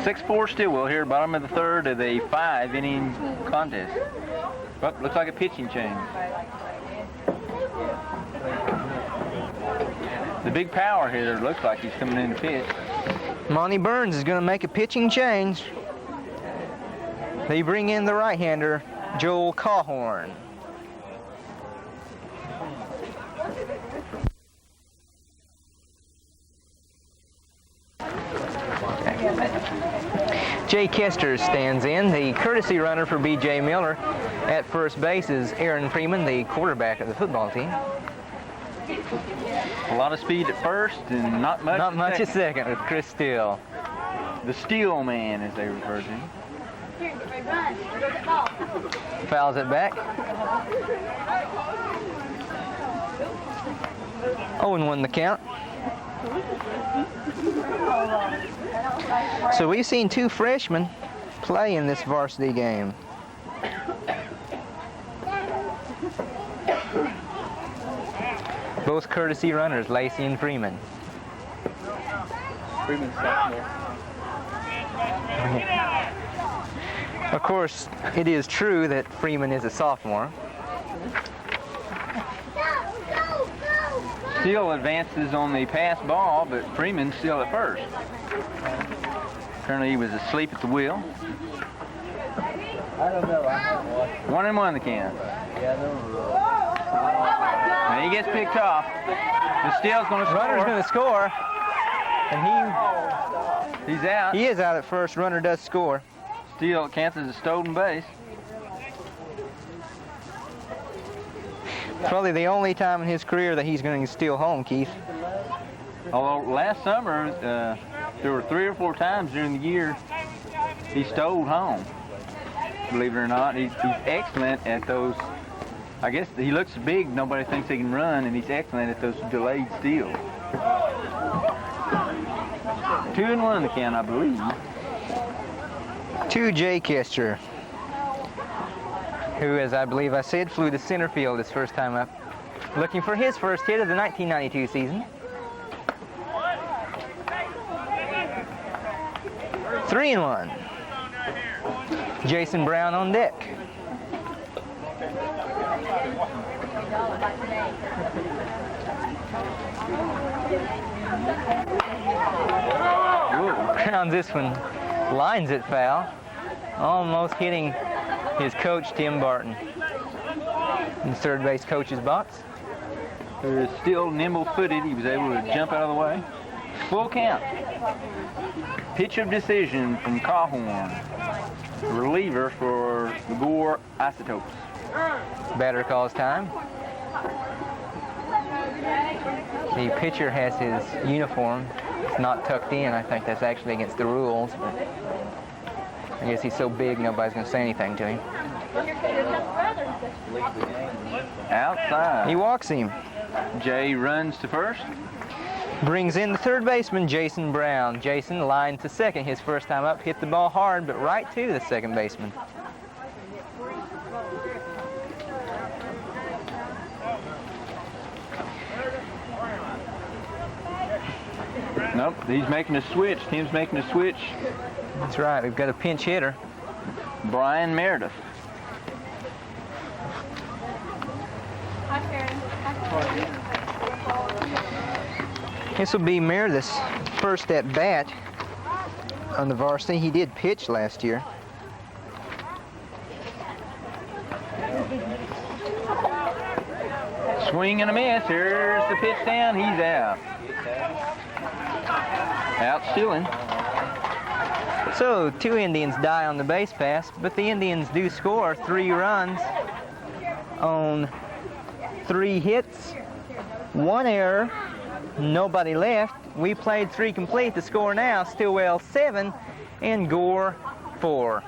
6-4 Stilwell here, bottom of the third of the 5-inning contest. Oh, looks like a pitching change. The big power hitter looks like he's coming in to pitch. Monty Burns is going to make a pitching change. They bring in the right-hander, Joel Cawhorn. Jay Kester stands in. The courtesy runner for B.J. Miller at first base is Aaron Freeman, the quarterback of the football team. A lot of speed at first and not much at second with Chris Steele. The Steel Man, as they refer to him. Fouls it back. 0-1 the count. So we've seen 2 freshmen play in this varsity game. Both courtesy runners, Lacie and Freeman. Freeman sophomore. Of course, it is true that Freeman is a sophomore. Steele advances on the pass ball, but Freeman's still at first. Apparently he was asleep at the wheel. I don't know. 1-1 the count. Yeah, no. And he gets picked off. The Steele's going to score. Runner's going to score, and He's out. he is out at first. Runner does score. Steele counts as a stolen base. Probably the only time in his career that he's going to steal home, Keith. Although last summer, there were 3 or 4 times during the year he stole home. Believe it or not, he's excellent at those. I guess he looks big, nobody thinks he can run, and he's excellent at those delayed steals. 2-1 the count, I believe. To Jay Kester, who, as I believe I said, flew to center field his first time up, looking for his first hit of the 1992 season. 3-1. Jason Brown on deck. Grounds this one, lines it foul, almost hitting his coach, Tim Barton, in the third base coach's box. They're still nimble-footed. He was able to jump out of the way. Full count. Pitch of decision from Cawhorn, reliever for the Gore Isotopes. Batter calls time. The pitcher has his uniform. It's not tucked in. I think that's actually against the rules, but I guess he's so big nobody's going to say anything to him. Outside. He walks him. Jay runs to first. Brings in the third baseman, Jason Brown. Jason lined to second his first time up, hit the ball hard, but right to the second baseman. Nope, he's making a switch. Tim's making a switch. That's right, we've got a pinch hitter. Brian Meridith. This will be Meredith's first at bat on the varsity. He did pitch last year. Swing and a miss. Here's the pitch down. He's out. Out stealing. So 2 Indians die on the base pass, but the Indians do score 3 runs on 3 hits, 1 error, nobody left. We played 3 complete. The score now, Stilwell 7 and Gore 4.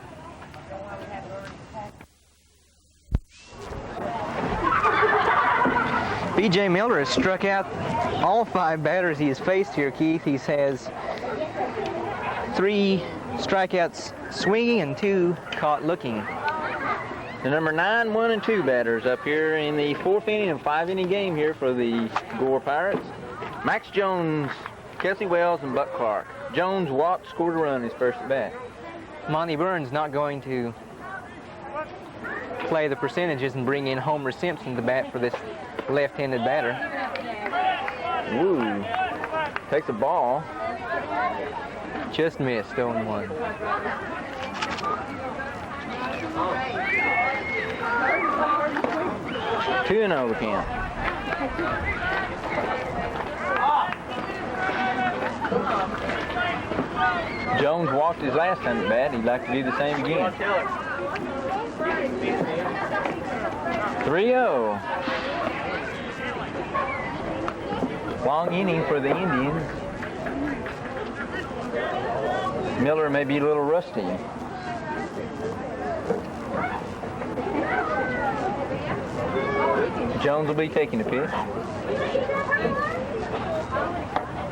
B.J. Miller has struck out all 5 batters he has faced here, Keith. He has 3 strikeouts swinging and 2 caught looking. The number 9, 1, and 2 batters up here in the 4th inning and 5-inning game here for the Gore Pirates. Max Jones, Kelsey Wells, and Buck Clark. Jones walked, scored a run his first at bat. Monty Burns not going to play the percentages and bring in Homer Simpson to bat for this left-handed batter. Ooh, takes a ball. Just missed, 0-1. Two and over count. Jones walked his last time at bat. He'd like to do the same again. 3-0. Long inning for the Indians. Miller may be a little rusty. Jones will be taking the pitch.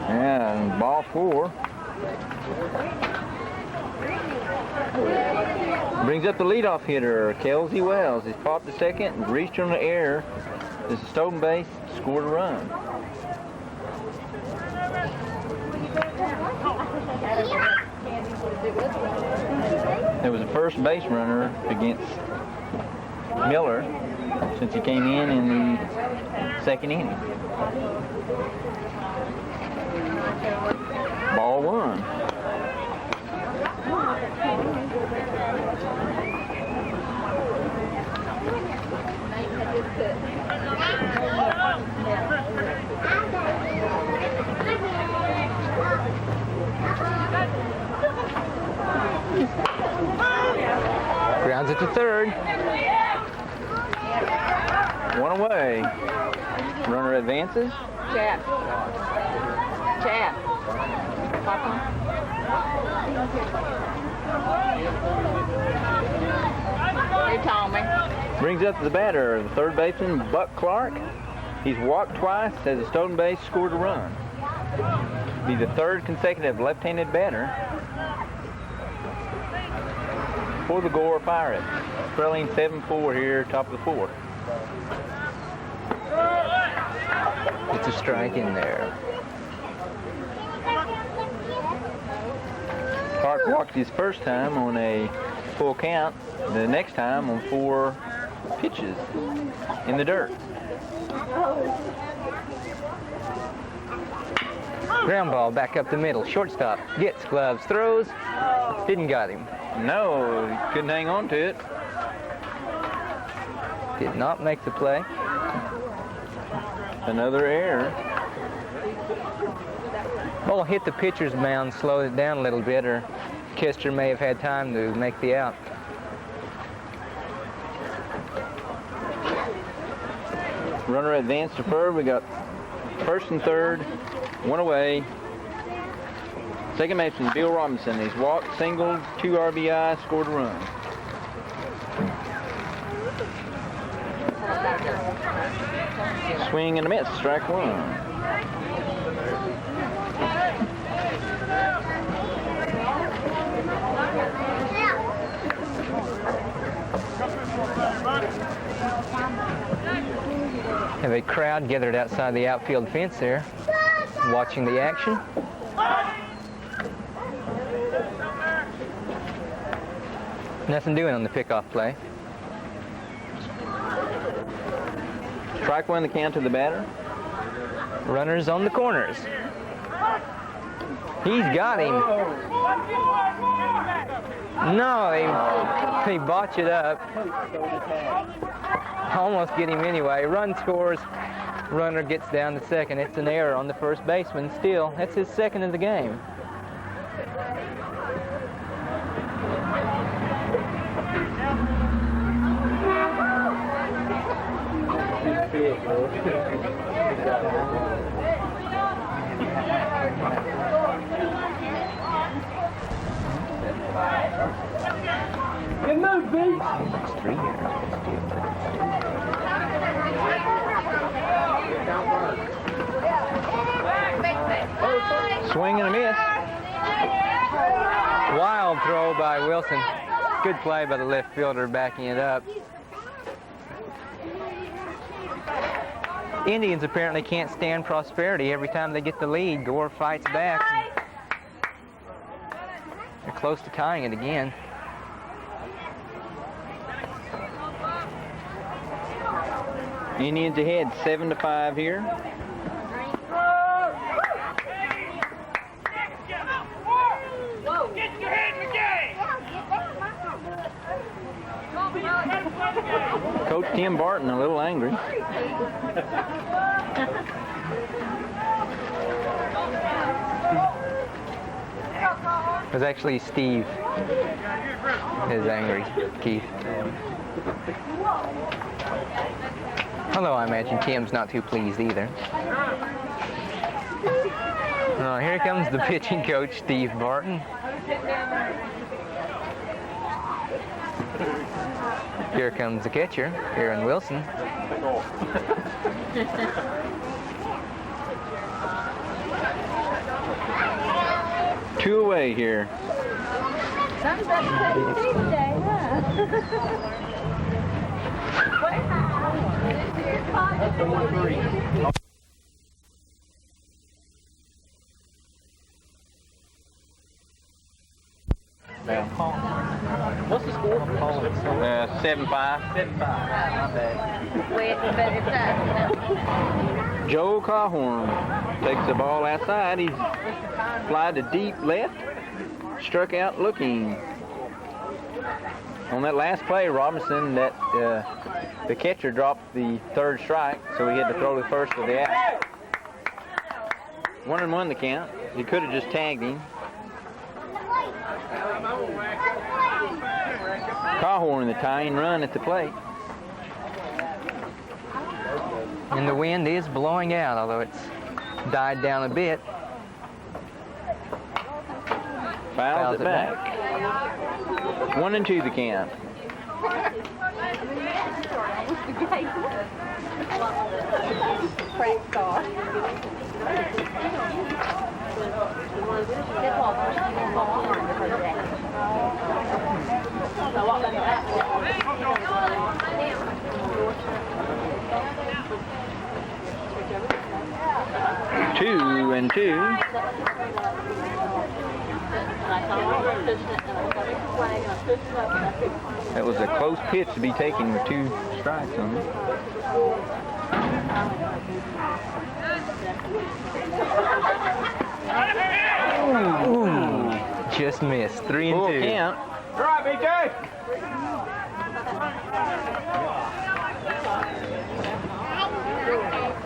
And ball 4. Brings up the leadoff hitter, Kelsey Wells. He's popped to second, reached on the air. This is stolen base, scored a run. There was a first base runner against Miller since he came in the 2nd inning. Ball 1. Grounds it to third. 1 away. Runner advances. Chat. Hey, Tommy. Brings up the batter, the third baseman, Buck Clark. He's walked twice, has a stolen base, scored a run. Be the 3rd consecutive left-handed batter for the Gore Pirates. Trailing 7-4 here, top of the 4th. It's a strike in there. Clark walked his first time on a full count, the next time on 4 pitches in the dirt. Ground ball back up the middle. Shortstop gets gloves, throws. Didn't got him. No, he couldn't hang on to it. Did not make the play. Another error. Ball hit the pitcher's mound, slowed it down a little bit, or Kester may have had time to make the out. Runner advanced to third. We got first and third, one away. Second baseman, Bill Robinson. He's walked, singled, 2 RBI, scored a run. Swing and a miss, strike one. Have a crowd gathered outside the outfield fence there, watching the action. Nothing doing on the pickoff play. Strike one, the count to the batter. Runners on the corners. He's got him. No, they botch it up. Almost get him anyway. Run scores. Runner gets down to second. It's an error on the first baseman still. That's his second of the game. Good move, B. It's 3 here. Swing and a miss. Wild throw by Wilson. Good play by the left fielder backing it up. Indians apparently can't stand prosperity. Every time they get the lead, Gore fights back. They're close to tying it again. Indians ahead 7-5 here. Get your head in the game! Coach Tim Barton a little angry. It was actually Steve is angry, Keith. Although I imagine Tim's not too pleased either. Oh, here comes the pitching coach, Steve Barton. Here comes the catcher, Aaron Wilson. Two away here. Something's up to Tuesday, huh? What's the score? 7-5. 7-5. Joe Cawhorn takes the ball outside. He's flied to deep left. Struck out looking. On that last play, Robinson, the catcher dropped the third strike, so he had to throw the first of the out. 1-1 the count. He could have just tagged him. Cawhorn, the tying run at the plate. And the wind is blowing out, although it's died down a bit. Fouls it back. 1-2 the count. Two and two. That was a close pitch to be taken with 2 strikes on it. Ooh, just missed. 3 and 2. Full count. All right, BK.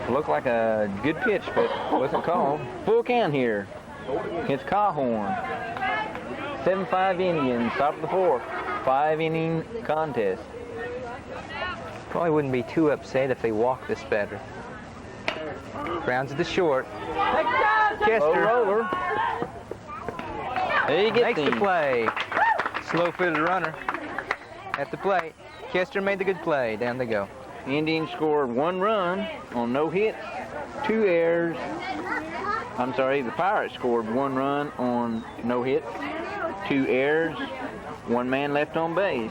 Looked like a good pitch, but wasn't called. Full count here. It's Cawhorn. 7-5 Indians, top of the 4th. 5-inning contest. Probably wouldn't be too upset if they walked this batter. Grounds to short. Low Kester roller. There you get makes the play. Slow-footed runner at the plate. Kester made the good play. Down they go. Indians scored 1 run on no hits, 2 errors. I'm sorry, the Pirates scored 1 run on no hits, 2 errors, 1 man left on base.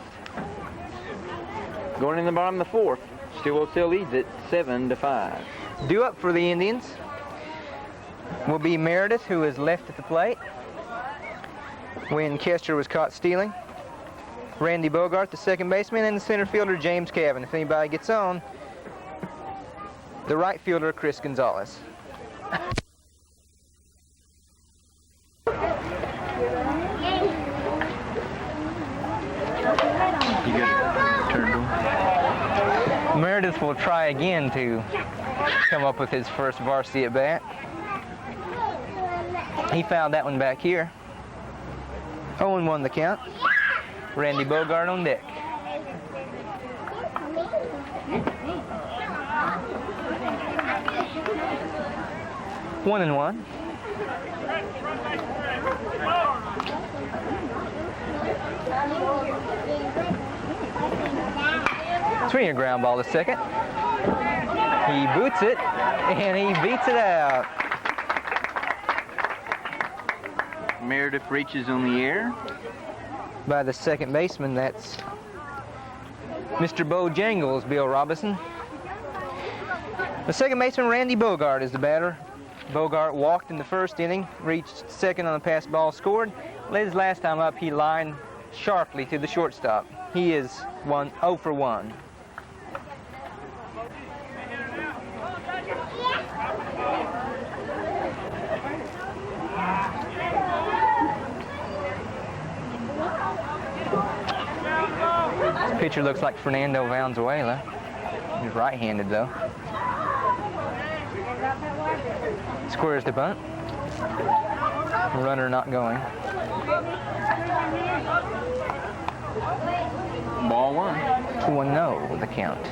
Going in the bottom of the 4th, Stilwell still leads it 7-5. Due up for the Indians will be Meridith, who is left at the plate when Kester was caught stealing. Randy Bogart, the second baseman, and the center fielder, James Cavin. If anybody gets on, the right fielder, Chris Gonzales. Meridith will try again to come up with his first varsity at bat. He fouled that one back here. 0-1 the count. Randy Bogart on deck. One and one. Swinging a ground ball to second. He boots it, and he beats it out. Meridith reaches on the air. By the second baseman, that's Mr. Bojangles, Bill Robinson. The second baseman, Randy Bogart, is the batter. Bogart walked in the first inning, reached second on the pass ball, scored. His last time up, he lined sharply to the shortstop. He is 0 for 1. This pitcher looks like Fernando Valenzuela. He's right-handed, though. Squares the bunt. Runner not going. Ball 1. 2-0 the count.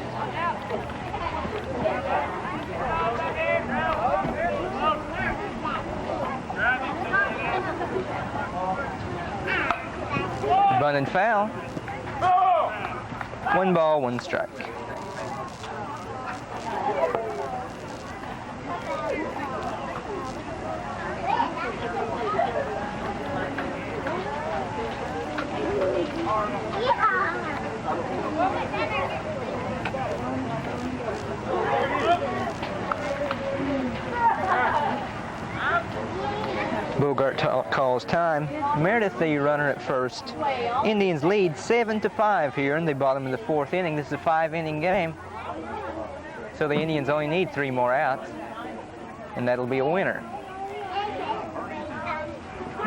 Bunt and foul. 1 ball, 1 strike. Bogart calls time. Meridith, the runner at first. Indians lead 7-5 here in the bottom of the 4th inning. This is a 5-inning game, so the Indians only need 3 more outs, and that'll be a winner.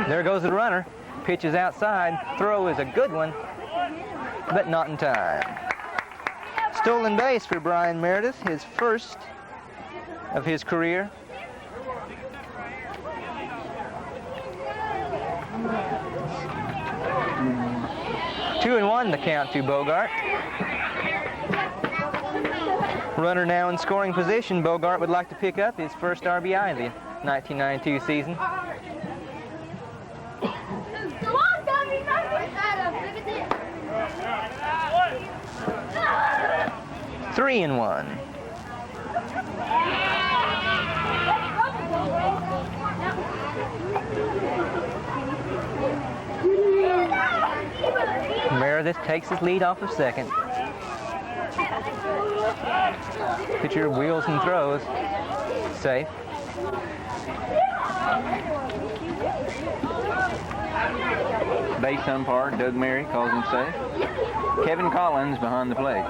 There goes the runner. Pitch is outside. Throw is a good one, but not in time. Stolen base for Brian Meridith, his first of his career. Two and 1 the count to Bogart. Runner now in scoring position. Bogart would like to pick up his first RBI of the 1992 season. Three and 1. Meridith takes his lead off of second. Pitcher wheels and throws. Safe. Base umpire Doug Mary calls him safe. Kevin Collins behind the plate.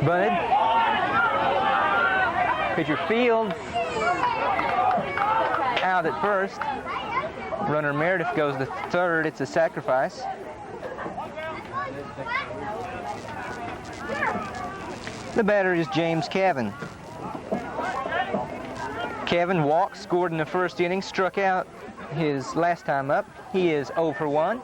Bunted. Pitcher fields. Out at first. Runner Meridith goes to third. It's a sacrifice. The batter is James Cavin. Cavin walked, scored in the first inning, struck out his last time up. He is 0 for 1.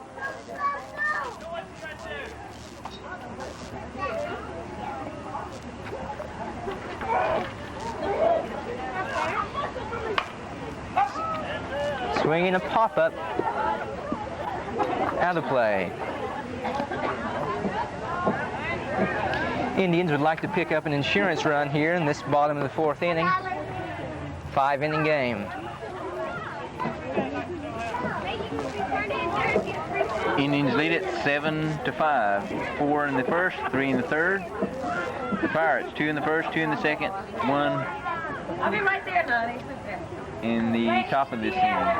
Swinging a pop-up. Out of play. Indians would like to pick up an insurance run here in this bottom of the 4th inning. 5-inning game. Indians lead it 7-5. 4 in the first, 3 in the third. The Pirates 2 in the first, 2 in the second, 1 I'll be right there, Nani. in the top of this inning.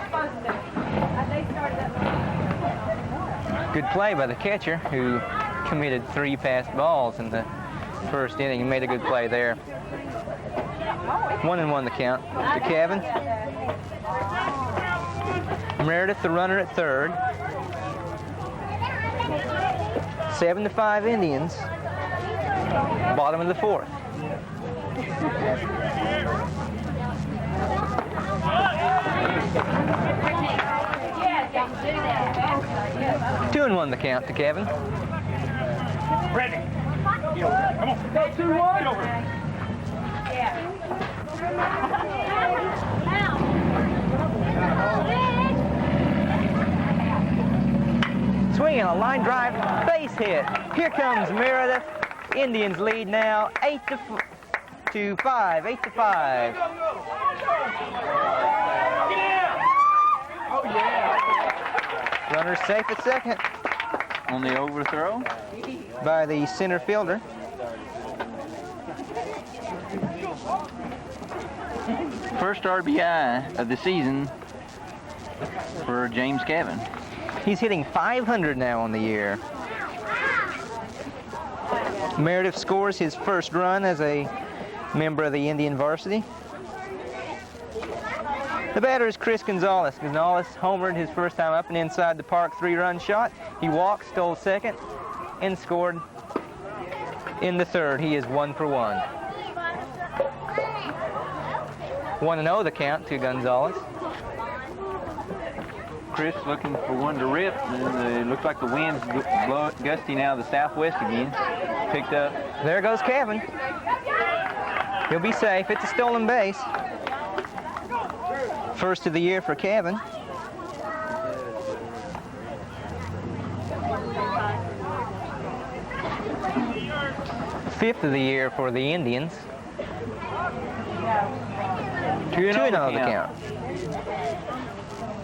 Good play by the catcher, who committed 3 passed balls in the first inning and made a good play there. 1-1 the count to Cavin. Meridith, the runner at third. 7-5 Indians. Bottom of the 4th. Yeah, 2-1 the count to Cavin. Ready. Come on. 2-1. Get over. Swinging a line drive, base hit. Here comes Meridith. Indians lead now 8-5. 8-5. Oh, yeah. Runner safe at second On the overthrow, by the center fielder. first RBI of the season for James Cavin. He's hitting 500 now on the year. Meridith scores his first run as a member of the Indian varsity. The batter is Chris Gonzales. Gonzales homered his first time up and inside the park 3-run shot. He walked, stole second, and scored in the third. He is 1 for 1. 1-0 the count to Gonzales. Chris looking for one to rip, and it looks like the wind's gusting out of the southwest again. Picked up. There goes Cavin. He'll be safe. It's a stolen base. First of the year for Cavin. Fifth of the year for the Indians. 2-0 the count.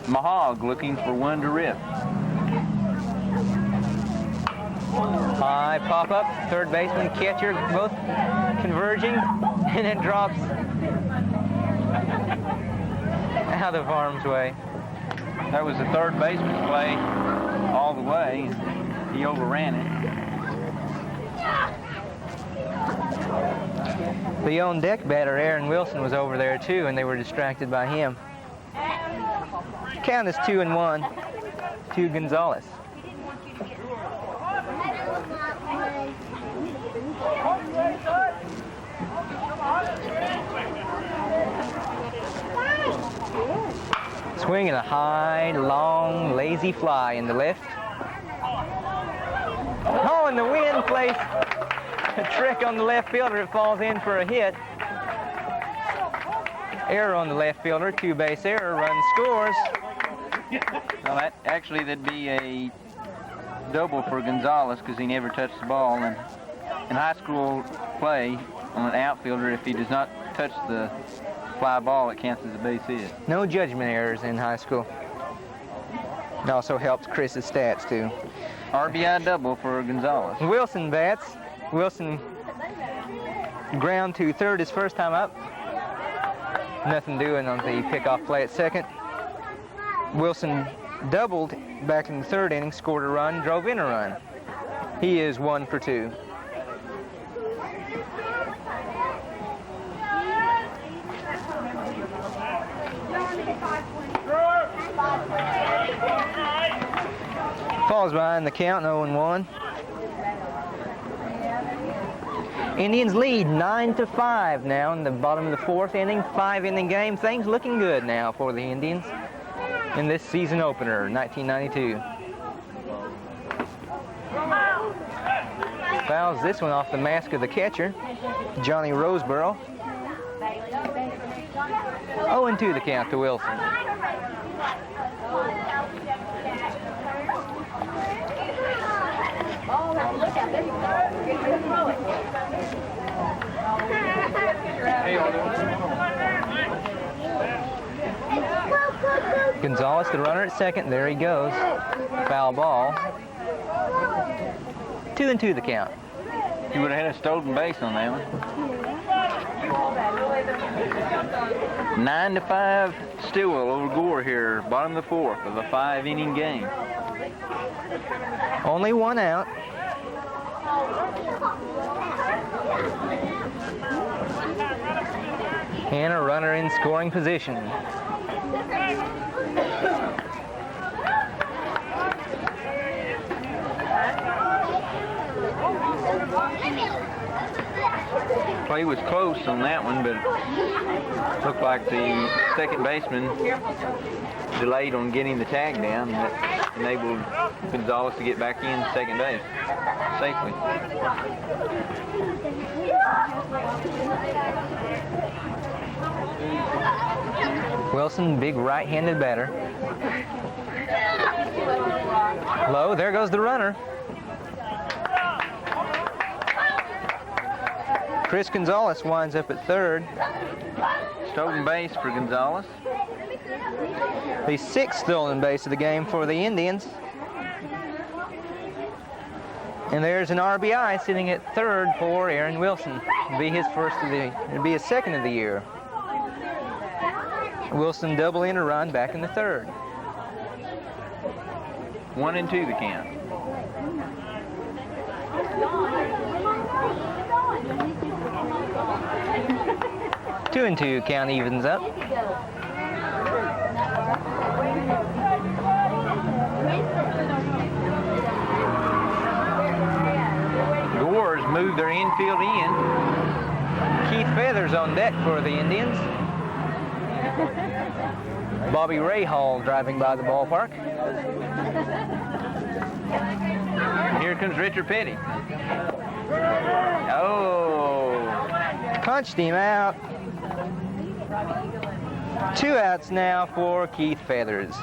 Mahog looking for one to rip. High pop-up, third baseman, catcher, both converging, and it drops out of harm's way. That was the third baseman's play all the way. He overran it. The on-deck batter, Aaron Wilson, was over there too, and they were distracted by him. Count is 2-1 to Gonzales. Swinging a high, long, lazy fly in the left. Oh, and the wind plays a trick on the left fielder. It falls in for a hit. Error on the left fielder, 2-base error, run scores. Well, that'd be a double for Gonzales because he never touched the ball. And in high school play on an outfielder, if he does not touch the fly ball, it counts as a base hit. No judgment errors in high school. It also helps Chris's stats too. RBI double for Gonzales. Wilson bats. Wilson ground to third his first time up. Nothing doing on the pickoff play at second. Wilson doubled back in the third inning, scored a run, drove in a run. He is 1 for 2. falls behind the count, 0-1. Indians lead 9-5 now in the bottom of the 4th inning, 5-inning game. Things looking good now for the Indians in this season opener, 1992. Fouls this one off the mask of the catcher, Johnny Roseborough. 0-2 the count to Wilson. Gonzales, the runner at second. There he goes. Foul ball. 2-2 the count. He would have had a stolen base on that one. 9-5 Stilwell over Gore here, bottom of the 4th of a 5-inning game. Only one out. And a runner in scoring position. Play was close on that one, but looked like the second baseman delayed on getting the tag down, and that enabled Gonzales to get back in second base safely. Wilson, big right-handed batter. Low, there goes the runner. Chris Gonzales winds up at third. Stolen base for Gonzales. The 6th stolen base of the game for the Indians. And there's an RBI sitting at third for Aaron Wilson. It'll be his second of the year. Wilson double in a run back in the 3rd. 1-2 the count. Two and 2 count evens up. Gore's moved their infield in. Keith Feathers on deck for the Indians. Bobby Rahal driving by the ballpark. Here comes Richard Petty. Oh. Punched him out. 2 outs now for Keith Feathers.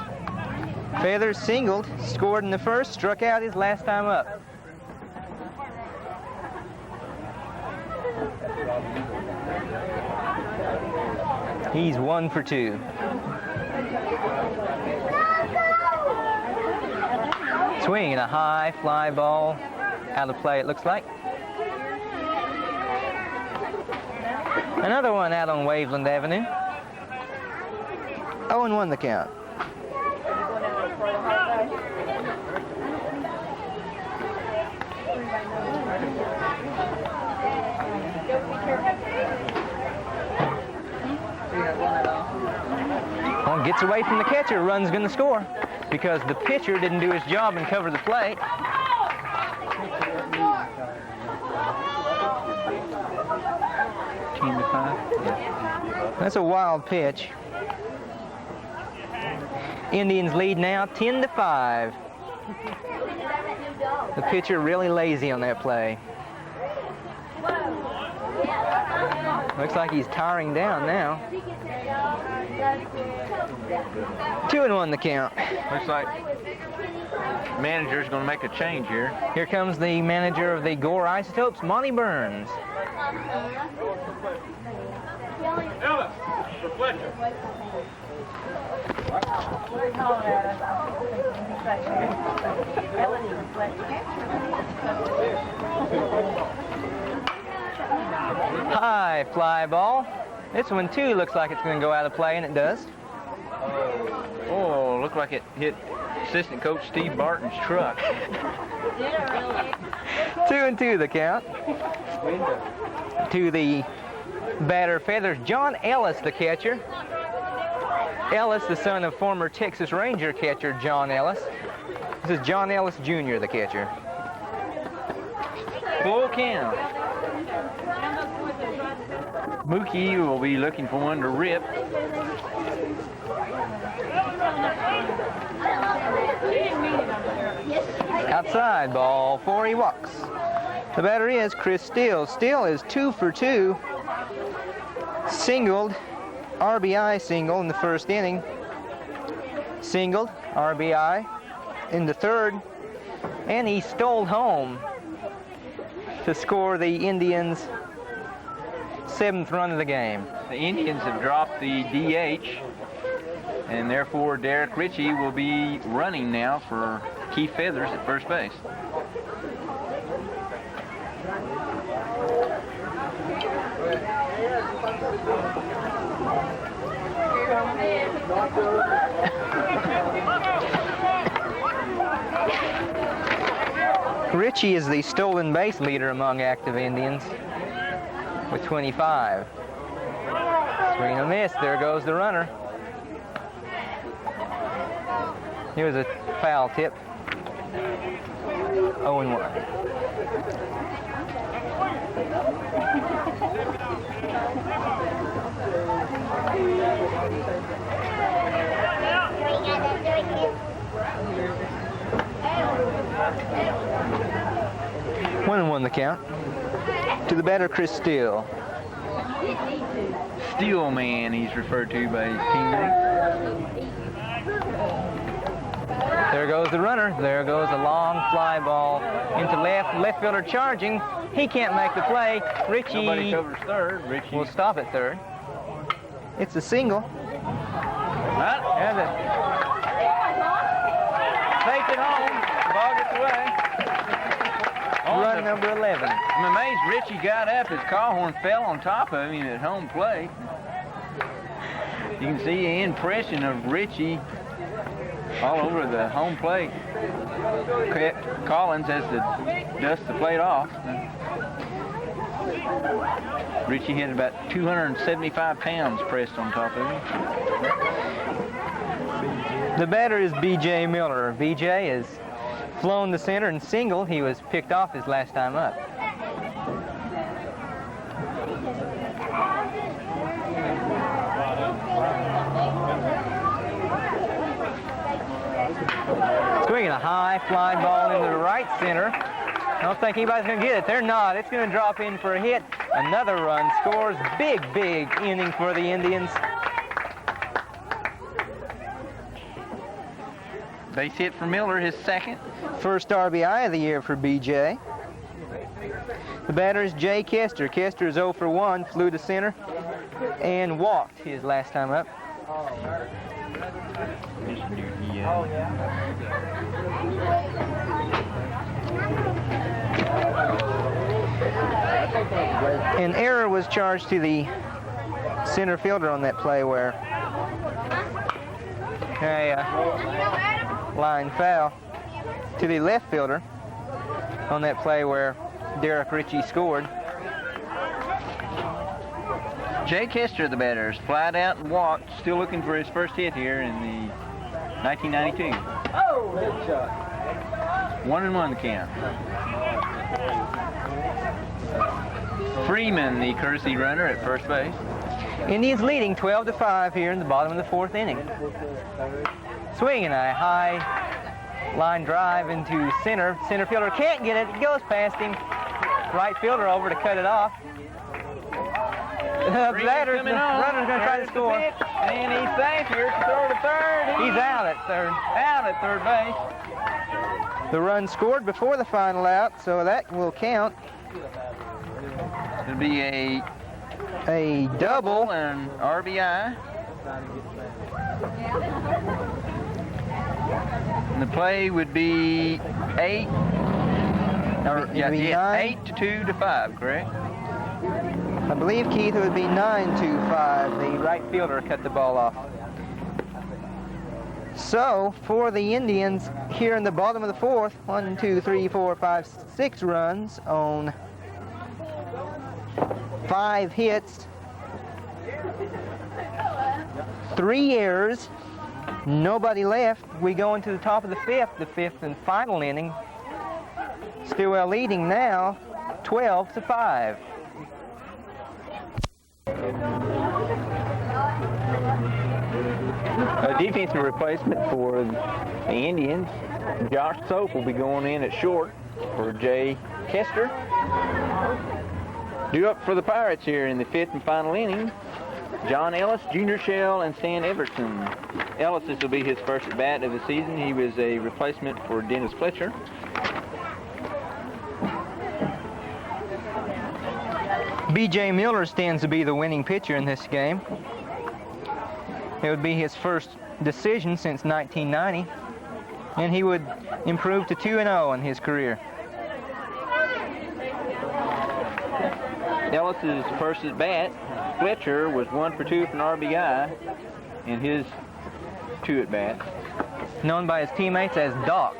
Feathers singled, scored in the 1st, struck out his last time up. He's 1 for 2. Swing and a high fly ball out of play, it looks like. Another one out on Waveland Avenue. 0-1 the count. Well, gets away from the catcher, run's going to score because the pitcher didn't do his job and cover the plate. That's a wild pitch. Indians lead now 10-5. The pitcher really lazy on that play. Looks like he's tiring down now. 2-1 the count. Looks like the manager's going to make a change here. Here comes the manager of the Gore Isotopes, Monty Burns. Ellis, for Fletcher. High fly ball. This one too looks like it's going to go out of play, and it does. Oh, looked like it hit assistant coach Steve Barton's truck. 2-2 the count. To the batter Feathers, John Ellis, the catcher. Ellis, the son of former Texas Ranger catcher John Ellis. This is John Ellis Jr., the catcher. Full count. Mookie will be looking for one to rip. Outside, ball 4, he walks. The batter is Chris Still. Still is 2 for 2. Singled, RBI single in the first inning. Singled, RBI in the third. And he stole home to score the Indians' 7th run of the game. The Indians have dropped the DH, and therefore Derrick Ritchie will be running now for Keith Feathers at first base. Ritchie is the stolen base leader among active Indians with 25. Swing and a miss. There goes the runner. Here's a foul tip. 0-1. One and one the count. To the batter, Chris Still. Steel Man, he's referred to by his teammates. There goes the runner. There goes a long fly ball into left. Left fielder charging. He can't make the play. Ritchie Nobody covers third. Ritchie will stop at third. It's a single. Right. And it takes it home. Bogart's away. Run number 11. I'm amazed Ritchie got up. His Callhorn fell on top of him at home plate. You can see the impression of Ritchie all over the home plate. Collins has to dust the plate off. Ritchie had about 275 pounds pressed on top of him. The batter is B.J. Miller. B.J. has flown to center and singled. He was picked off his last time up. Swinging a high fly ball into the right center. I don't think anybody's going to get it. They're not. It's going to drop in for a hit. Another run scores. Big inning for the Indians. Base hit for Miller, his second. First RBI of the year for B.J. The batter is Jay Kester. Kester is 0 for 1, flew to center, and walked his last time up. An error was charged to the center fielder on that play where line foul to the left fielder on that play where Derrick Ritchie scored. Jay Kester, the batter, is flied out and walked, still looking for his first hit here in the 1992. Oh, headshot. 1-1 the count. Freeman, the courtesy runner at first base. Indians leading 12-5 here in the bottom of the 4th inning. Swinging a high line drive into center. Center fielder can't get it. It goes past him. Right fielder over to cut it off. The runner's going to try to score. And he's safe here to throw to third. He's out at third. Out at third base. The run scored before the final out, so that will count. It'll be a double and RBI. And the play would be 8 to 2 to 5, correct? I believe, Keith, it would be 9-5. The right fielder cut the ball off. So, for the Indians here in the bottom of the 4th, 1, 2, 3, 4, 5, 6 runs on 5 hits, 3 errors, nobody left. We go into the top of the fifth and final inning. Stilwell leading now 12-5. A defensive replacement for the Indians. Josh Soap will be going in at short for Jay Kester. Due up for the Pirates here in the 5th and final inning, John Ellis, Junior Shell, and Stan Everton. Ellis, this will be his first at bat of the season. He was a replacement for Dennis Fletcher. B.J. Miller stands to be the winning pitcher in this game. It would be his first decision since 1990, and he would improve to 2-0 in his career. Ellis's first at bat, Fletcher was 1 for 2 for an RBI in his 2 at bats. Known by his teammates as Doc.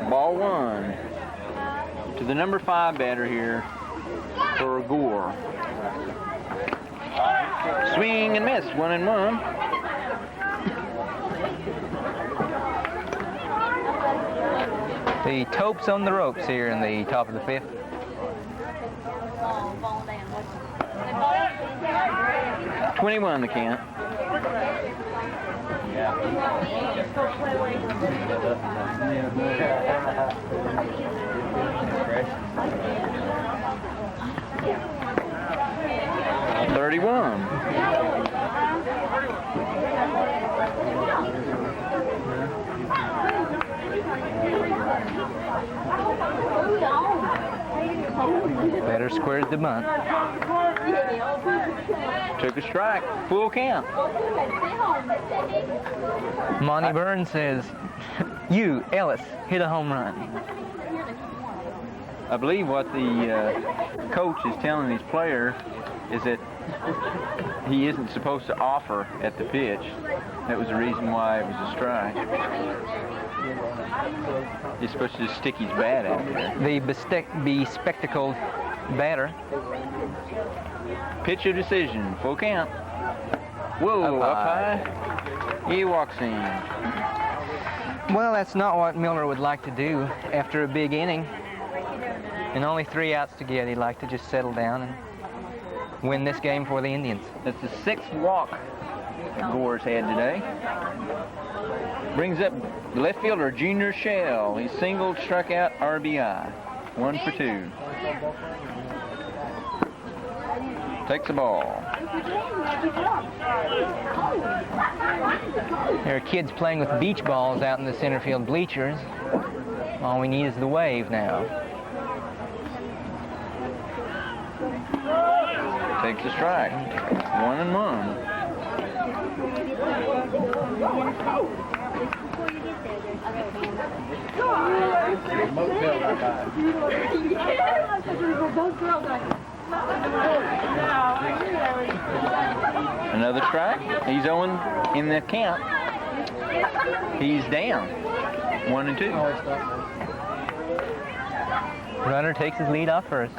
Ball 1 to the number 5 batter here for Gore. Swing and miss, 1-1. The Topes on the ropes here in the top of the 5th. 21 the count. Yeah. 31. Batter squares the bunt. Took a strike. Full count. Monty Burns says, "You, Ellis, hit a home run." I believe what the coach is telling his player is that he isn't supposed to offer at the pitch. That was the reason why it was a strike. He's supposed to just stick his bat out there. The bespectacled batter. Pitcher decision, full count. Whoa, up high. He walks in. Well, that's not what Miller would like to do after a big inning. And only 3 outs to get. He'd like to just settle down and win this game for the Indians. That's the 6th walk that Gore's had today. Brings up the left fielder, Junior Shell. He singled, struck out, RBI. 1 for 2. Takes the ball. There are kids playing with beach balls out in the center field bleachers. All we need is the wave now. Takes a strike. 1-1. Another strike. He's 0 in the count. He's down. 1-2. Runner takes his lead off first.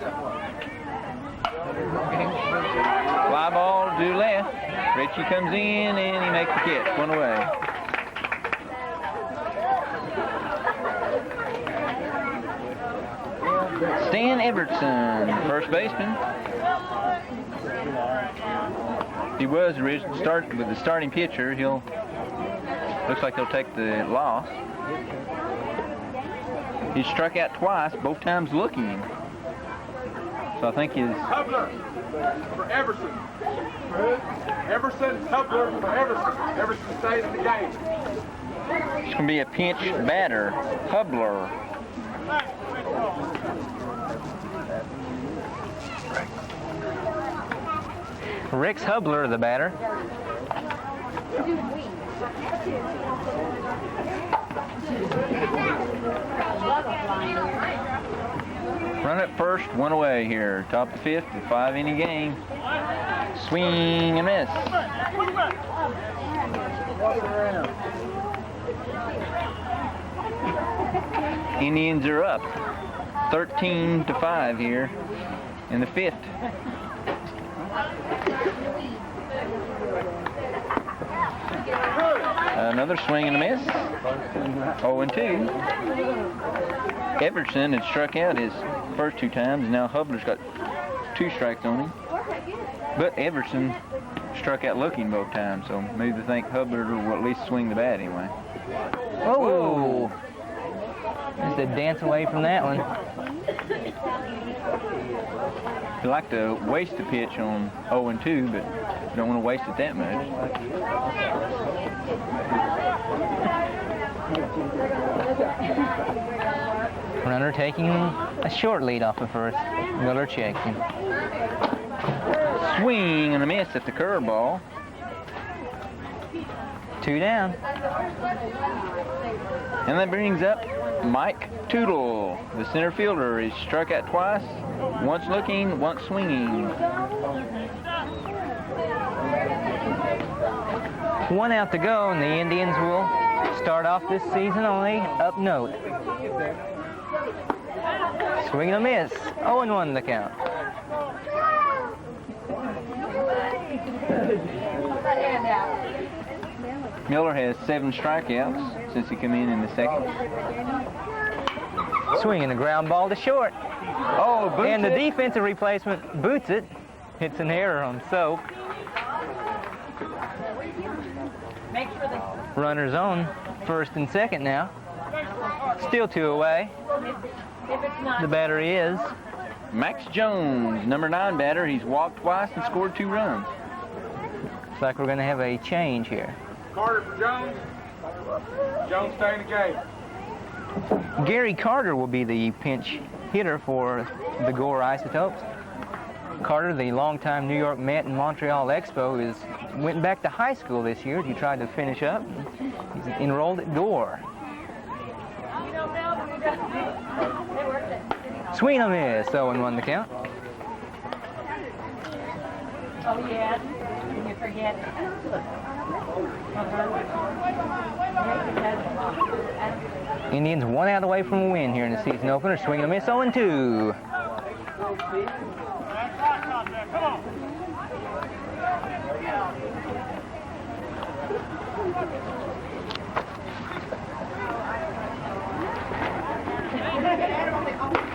Fly ball to left. Ritchie comes in and he makes the catch. 1 away. Stan Everton, first baseman. He was originally started with the starting pitcher. Looks like he'll take the loss. He struck out twice, both times looking. So I think his... Hubler for Everson. Everson, Hubler for Everson. Everson stays in the game. It's going to be a pinch batter, Hubler. Rex Hubler, the batter. Run at first, 1 away here. Top of the 5th, a 5-inning game. Swing and miss. Indians are up 13-5 here in the 5th. Another swing and a miss. 0-2. Everson had struck out his first 2 times. Now Hubler's got 2 strikes on him. But Everson struck out looking both times, so maybe they think Hubler will at least swing the bat anyway. Oh! Just a dance away from that one. You like to waste a pitch on 0-2, but you don't want to waste it that much. Runner taking a short lead off of first. Miller checks him. Swing and a miss at the curveball. 2 down. And that brings up Mike Tootle. The center fielder is struck out twice. Once looking, once swinging. 1 out to go, and the Indians will start off this season on a up note. Swing and a miss. 0-1 the count. Miller has 7 strikeouts since he came in the second. Swinging a ground ball to short. Oh, boots And the it. defensive replacement boots it. Hits an error on Soap. Runners on first and second now. Still 2 away. The batter is Max Jones, number 9 batter. He's walked twice and scored 2 runs. looks like we're going to have a change here. Carter for Jones. Jones staying the game. Gary Carter will be the pinch hitter for the Gore Isotopes. Carter, the longtime New York Met and Montreal Expo, went back to high school this year. He tried to finish up. He's enrolled at Gore. Swing and a miss. 0-1 the count. Oh, yeah. You forget. Indians 1 out away from a win here in the season opener. Swing and a miss. 0-2. Come on.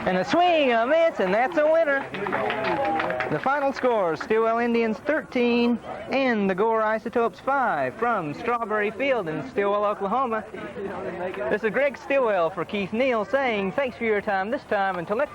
And a swing, a miss, and that's a winner. The final score, Stilwell Indians 13 and the Gore Isotopes 5 from Strawberry Field in Stilwell, Oklahoma. This is Greg Stilwell for Keith Neal saying thanks for your time this time until next.